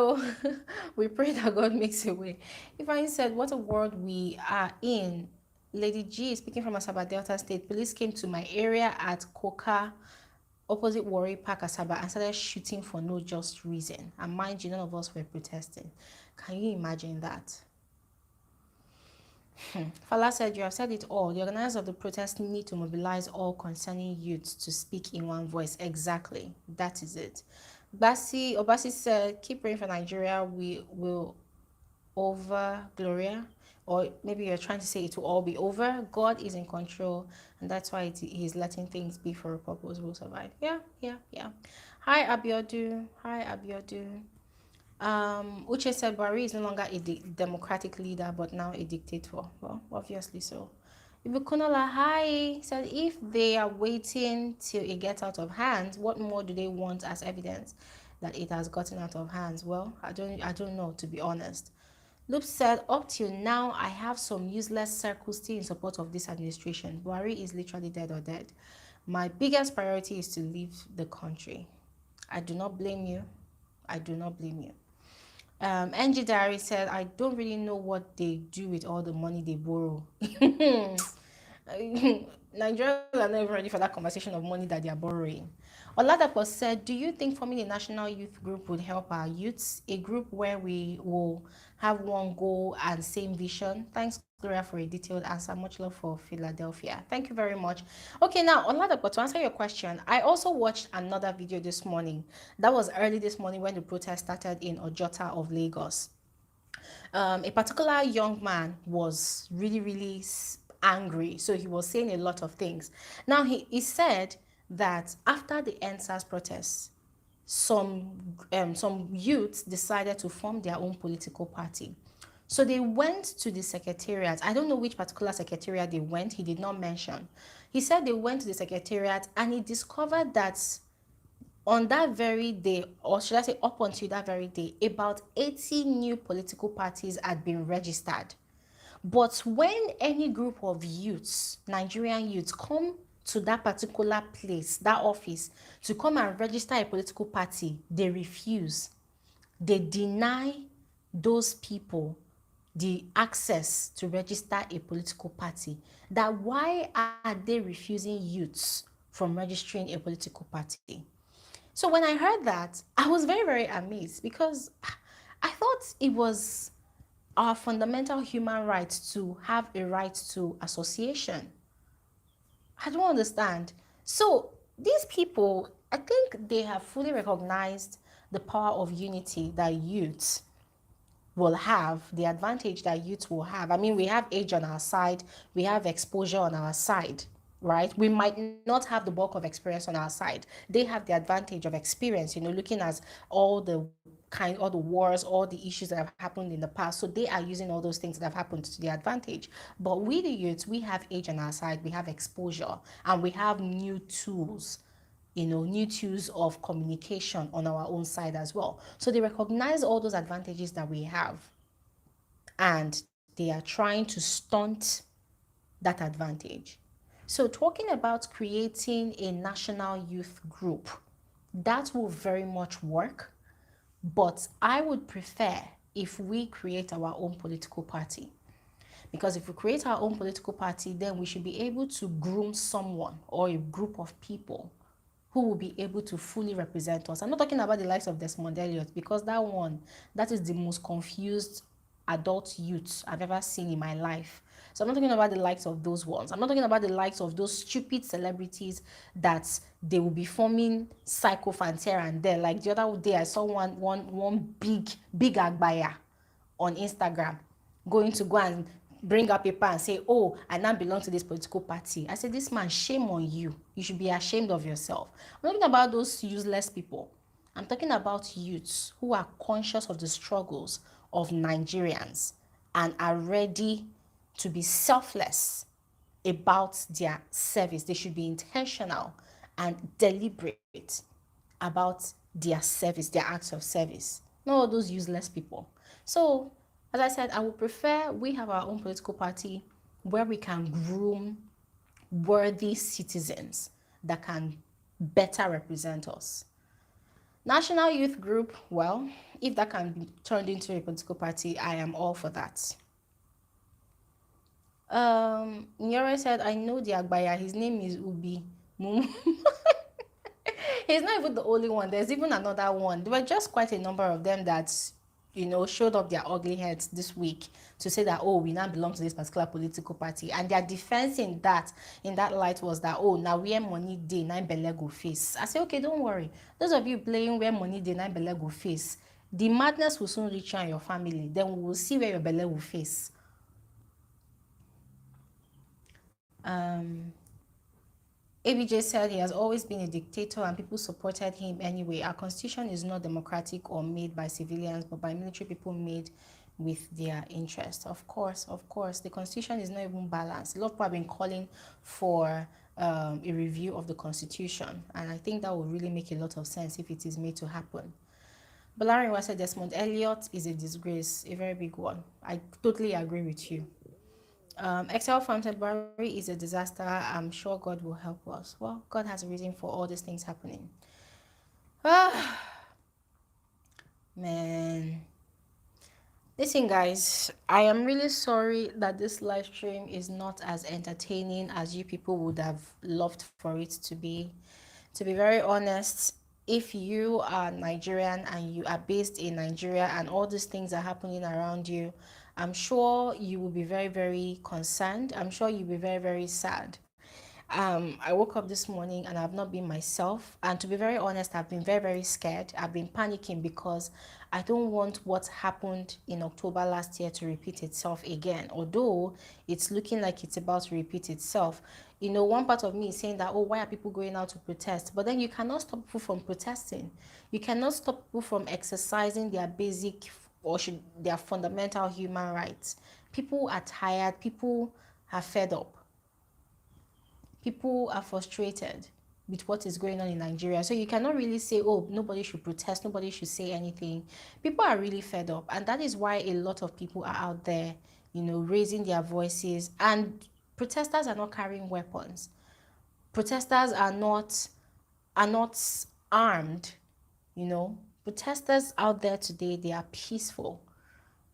S1: we pray that God makes a way. If I said, what a world we are in. Lady G, speaking from Asaba Delta State, police came to my area at Koka, opposite Warri Park, Asaba, and started shooting for no just reason. And mind you, none of us were protesting. Can you imagine that? Fala said, you have said it all. The organizers of the protest need to mobilize all concerning youths to speak in one voice. Exactly. That is it. Obasi said, keep praying for Nigeria. We will over Gloria. Or maybe you're trying to say it will all be over. God is in control, and that's why he's letting things be for a purpose. We'll survive. Yeah. Hi, Abiodu. Uche said Buhari is no longer a democratic leader, but now a dictator. Well, obviously so. Ibukunola, hi, said if they are waiting till it gets out of hand, what more do they want as evidence that it has gotten out of hands? Well, I don't know, to be honest. Loop said, up till now, I have some useless circles still in support of this administration. Buhari is literally dead or dead. My biggest priority is to leave the country. I do not blame you. NG Diary said, I don't really know what they do with all the money they borrow. Nigerians are not even ready for that conversation of money that they are borrowing. Oladapo said, do you think forming a national youth group would help our youths? A group where we will have one goal and same vision? Thanks, Gloria, for a detailed answer. Much love for Philadelphia. Thank you very much. Okay, now, Oladapo, to answer your question, I also watched another video this morning. That was early this morning when the protest started in Ojota of Lagos. A particular young man was really angry, so he was saying a lot of things. Now he said that after the NSAS protests, some youths decided to form their own political party. So they went to the secretariat. I don't know which particular secretariat they went. He did not mention. He said they went to the secretariat and he discovered that on that very day, or should I say up until that very day, about 80 new political parties had been registered. But when any group of youths, Nigerian youths, come to that particular place, that office, to come and register a political party, they refuse. They deny those people the access to register a political party, that why are they refusing youths from registering a political party? So when I heard that, I was very, very amazed because I thought it was our fundamental human right to have a right to association. I don't understand. So these people, I think they have fully recognized the power of unity that youth will have, the advantage that youth will have. I mean, we have age on our side, we have exposure on our side, right? We might not have the bulk of experience on our side. They have the advantage of experience, looking at all the wars, all the issues that have happened in the past. So they are using all those things that have happened to their advantage. But we, the youths, we have age on our side, we have exposure, and we have new tools of communication on our own side as well. So they recognize all those advantages that we have, and they are trying to stunt that advantage. So, talking about creating a national youth group, that will very much work, but I would prefer if we create our own political party. Because if we create our own political party, then we should be able to groom someone or a group of people who will be able to fully represent us. I'm not talking about the likes of Desmond Elliot, because that is the most confused adult youth I've ever seen in my life. So I'm not talking about the likes of those ones. I'm not talking about the likes of those stupid celebrities that they will be forming psychophants here and there. Like the other day, I saw one big agbaya on Instagram going to go and bring up paper and say, oh, I now belong to this political party. I said, this man, shame on you. You should be ashamed of yourself. I'm talking about those useless people. I'm talking about youths who are conscious of the struggles of Nigerians and are ready to be selfless about their service. They should be intentional and deliberate about their service, their acts of service. Not all those useless people. So, as I said, I would prefer we have our own political party where we can groom worthy citizens that can better represent us. National Youth Group, well, if that can be turned into a political party, I am all for that. Nyore said, I know the Agbaya. His name is Ubi. He's not even the only one. There's even another one. There were just quite a number of them that, showed up their ugly heads this week to say that, oh, we now belong to this particular political party. And their defense in that light was that, oh, now where money day, nine belle go face. I say, okay, don't worry. Those of you playing where money day, nine belle go face, the madness will soon reach you and your family. Then we will see where your belle will face. ABJ said he has always been a dictator and people supported him anyway. Our constitution is not democratic or made by civilians, but by military people made with their interest. Of course, the constitution is not even balanced. A lot of people have been calling for a review of the constitution, and I think that would really make a lot of sense if it is made to happen. Balarin said Desmond Elliot is a disgrace, a very big one. I totally agree with you. Excel from February is a disaster. I'm sure God will help us. Well, God has a reason for all these things happening. Man. Listen, guys, I am really sorry that this live stream is not as entertaining as you people would have loved for it to be. To be very honest, if you are Nigerian and you are based in Nigeria and all these things are happening around you, I'm sure you will be very, very concerned. I'm sure you'll be very, very sad. I woke up this morning and I've not been myself. And to be very honest, I've been very, very scared. I've been panicking because I don't want what happened in October last year to repeat itself again. Although it's looking like it's about to repeat itself. One part of me is saying that, oh, why are people going out to protest? But then you cannot stop people from protesting. You cannot stop people from exercising their basic or their fundamental human rights. People are tired. People are fed up. People are frustrated with what is going on in Nigeria. So you cannot really say, oh, nobody should protest, nobody should say anything. People are really fed up. And that is why a lot of people are out there, raising their voices. And protesters are not carrying weapons. Protesters are not armed, Protesters out there today, they are peaceful.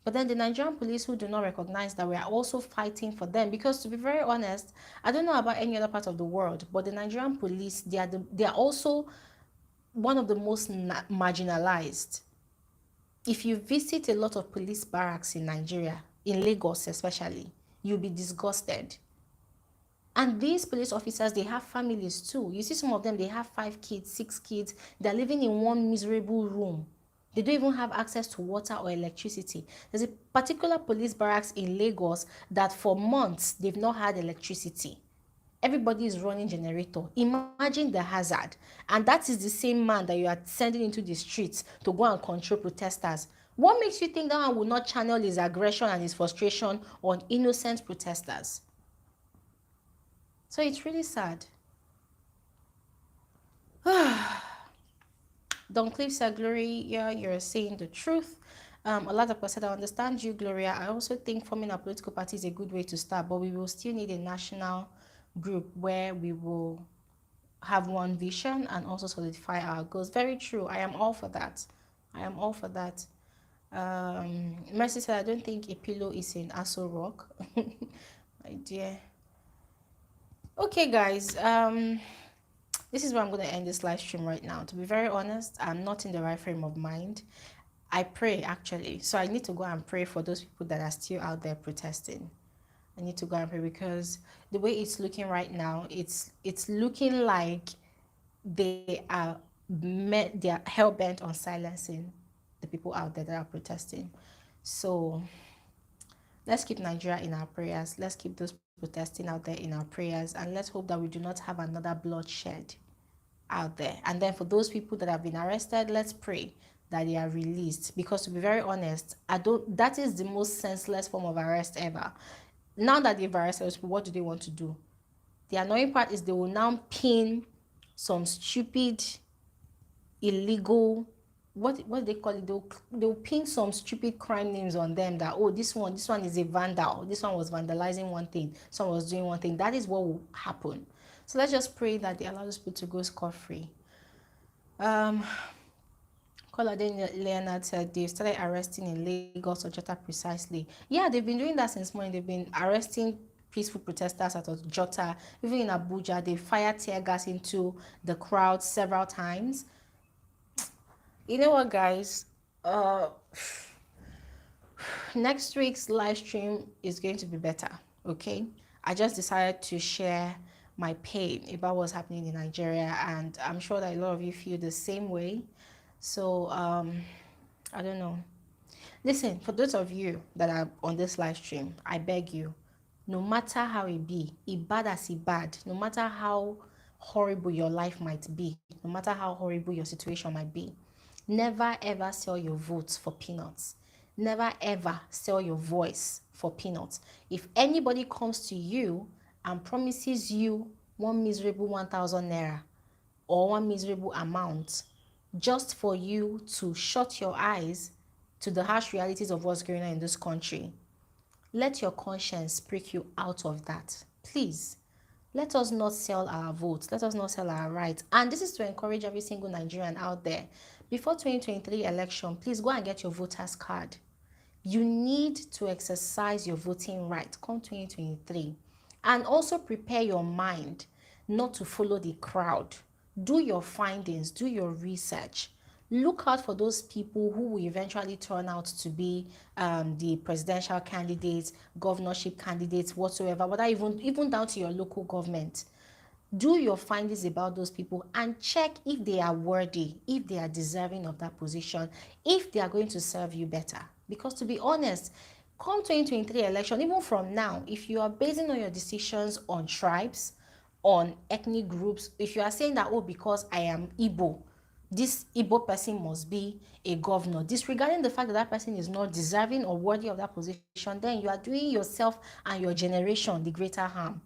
S1: But then the Nigerian police who do not recognize that we are also fighting for them, because to be very honest, I don't know about any other part of the world, but the Nigerian police, they are also one of the most marginalized. If you visit a lot of police barracks in Nigeria, in Lagos especially, you'll be disgusted. And these police officers, they have families too. You see some of them, they have 5 kids, 6 kids. They're living in one miserable room. They don't even have access to water or electricity. There's a particular police barracks in Lagos that for months, they've not had electricity. Everybody is running generator. Imagine the hazard. And that is the same man that you are sending into the streets to go and control protesters. What makes you think that one will not channel his aggression and his frustration on innocent protesters? So it's really sad. Don Cliff said, Glory, yeah, you're saying the truth. A lot of people said, I understand you, Gloria. I also think forming a political party is a good way to start, but we will still need a national group where we will have one vision and also solidify our goals. Very true. I am all for that. I am all for that. Mercy said, I don't think a pillow is in Aso Rock. My dear. Okay, guys. This is where I'm going to end this live stream right now. To be very honest, I'm not in the right frame of mind. I pray, actually. So I need to go and pray for those people that are still out there protesting. I need to go and pray, because the way it's looking right now, it's looking like they are hell bent on silencing the people out there that are protesting. So let's keep Nigeria in our prayers. Let's keep those protesting out there in our prayers, and let's hope that we do not have another bloodshed out there. And then for those people that have been arrested, let's pray that they are released, because to be very honest, that is the most senseless form of arrest ever. Now that they've arrested those people, what do they want to do? The annoying part is they will now pin some stupid, illegal, what they call it, they'll pin some stupid crime names on them, that, oh, this one is a vandal, this one was vandalizing one thing, someone was doing one thing. That is what will happen. So let's just pray that they allow those people to go scot-free. Leonard said they've started arresting in Lagos or Jota precisely. Yeah, they've been doing that since morning. They've been arresting peaceful protesters at Jota. Even in Abuja, they fired tear gas into the crowd several times. You know what, guys? Next week's live stream is going to be better, okay? I just decided to share my pain about what's happening in Nigeria, and I'm sure that a lot of you feel the same way. So I don't know. Listen, for those of you that are on this live stream, I beg you, no matter how it be, it bad as it bad, no matter how horrible your life might be, no matter how horrible your situation might be, never ever sell your votes for peanuts. Never ever sell your voice for peanuts. If anybody comes to you and promises you one miserable 1,000 naira or one miserable amount just for you to shut your eyes to the harsh realities of what's going on in this country, let your conscience prick you out of that. Please, let us not sell our votes. Let us not sell our rights. And this is to encourage every single Nigerian out there. Before 2023 election, please go and get your voter's card. You need to exercise your voting right come 2023. And also prepare your mind not to follow the crowd. Do your findings, do your research. Look out for those people who will eventually turn out to be the presidential candidates, governorship candidates, whatsoever, whether even down to your local government. Do your findings about those people and check if they are worthy, if they are deserving of that position, if they are going to serve you better. Because to be honest, come 2023 election, even from now, if you are basing on your decisions on tribes, on ethnic groups, if you are saying that, oh, because I am Igbo, this Igbo person must be a governor, disregarding the fact that that person is not deserving or worthy of that position, then you are doing yourself and your generation the greater harm.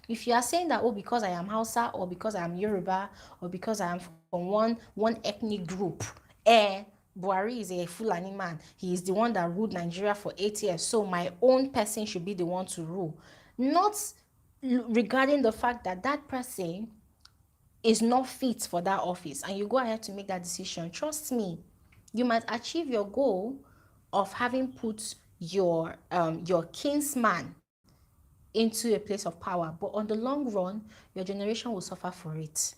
S1: If you are saying that, oh, because I am Hausa or because I am Yoruba or because I am from one ethnic group, Buhari is a Fulani man. He is the one that ruled Nigeria for 8 years. So my own person should be the one to rule. Not regarding the fact that that person is not fit for that office, and you go ahead to make that decision. Trust me, you might achieve your goal, of having put your kinsman into a place of power, but on the long run, your generation will suffer for it.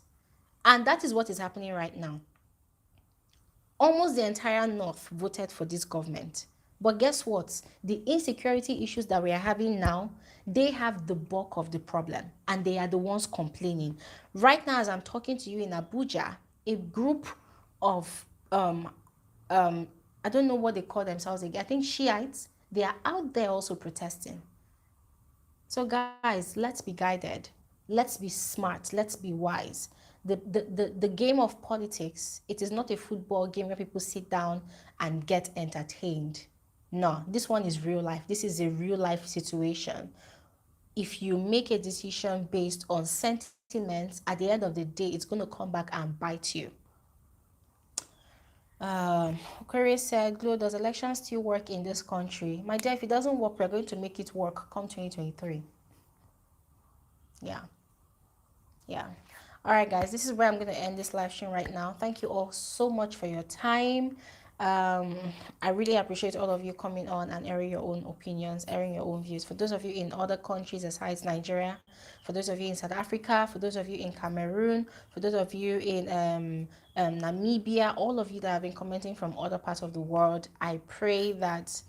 S1: And that is what is happening right now. Almost the entire North voted for this government. But guess what? The insecurity issues that we are having now, they have the bulk of the problem and they are the ones complaining. Right now, as I'm talking to you in Abuja, a group of, um, I don't know what they call themselves again, I think Shiites, they are out there also protesting. So, guys, let's be guided. Let's be smart. Let's be wise. The game of politics, it is not a football game where people sit down and get entertained. No, this one is real life. This is a real life situation. If you make a decision based on sentiments, at the end of the day, it's going to come back and bite you. Korea said, Glo, does election still work in this country? My dear, if it doesn't work, we're going to make it work come 2023. Yeah. Yeah. All right, guys, this is where I'm going to end this live stream right now. Thank you all so much for your time. um I really appreciate all of you coming on and airing your own opinions, airing your own views. For those of you in other countries besides Nigeria, for those of you in South Africa, for those of you in Cameroon, for those of you in Namibia, all of you that have been commenting from other parts of the world, I pray that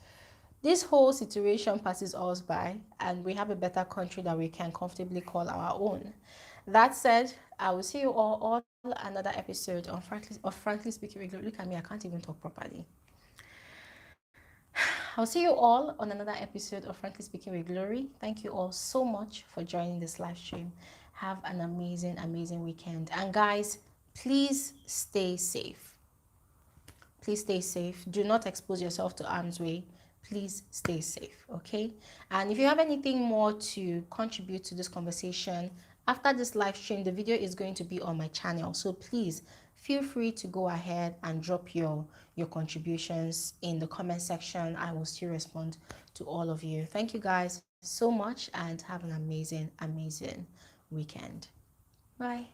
S1: this whole situation passes us by and we have a better country that we can comfortably call our own. That said, I will see you all another episode on Frankly Speaking with Glory. Look at me, I can't even talk properly. I'll see you all on another episode of Frankly Speaking with Glory. Thank you all so much for joining this live stream. Have an amazing weekend. And guys, please stay safe. Please stay safe. Do not expose yourself to harm's way. Please stay safe, okay? And if you have anything more to contribute to this conversation, after this live stream, the video is going to be on my channel. So please feel free to go ahead and drop your contributions in the comment section. I will still respond to all of you. Thank you guys so much and have an amazing weekend. Bye.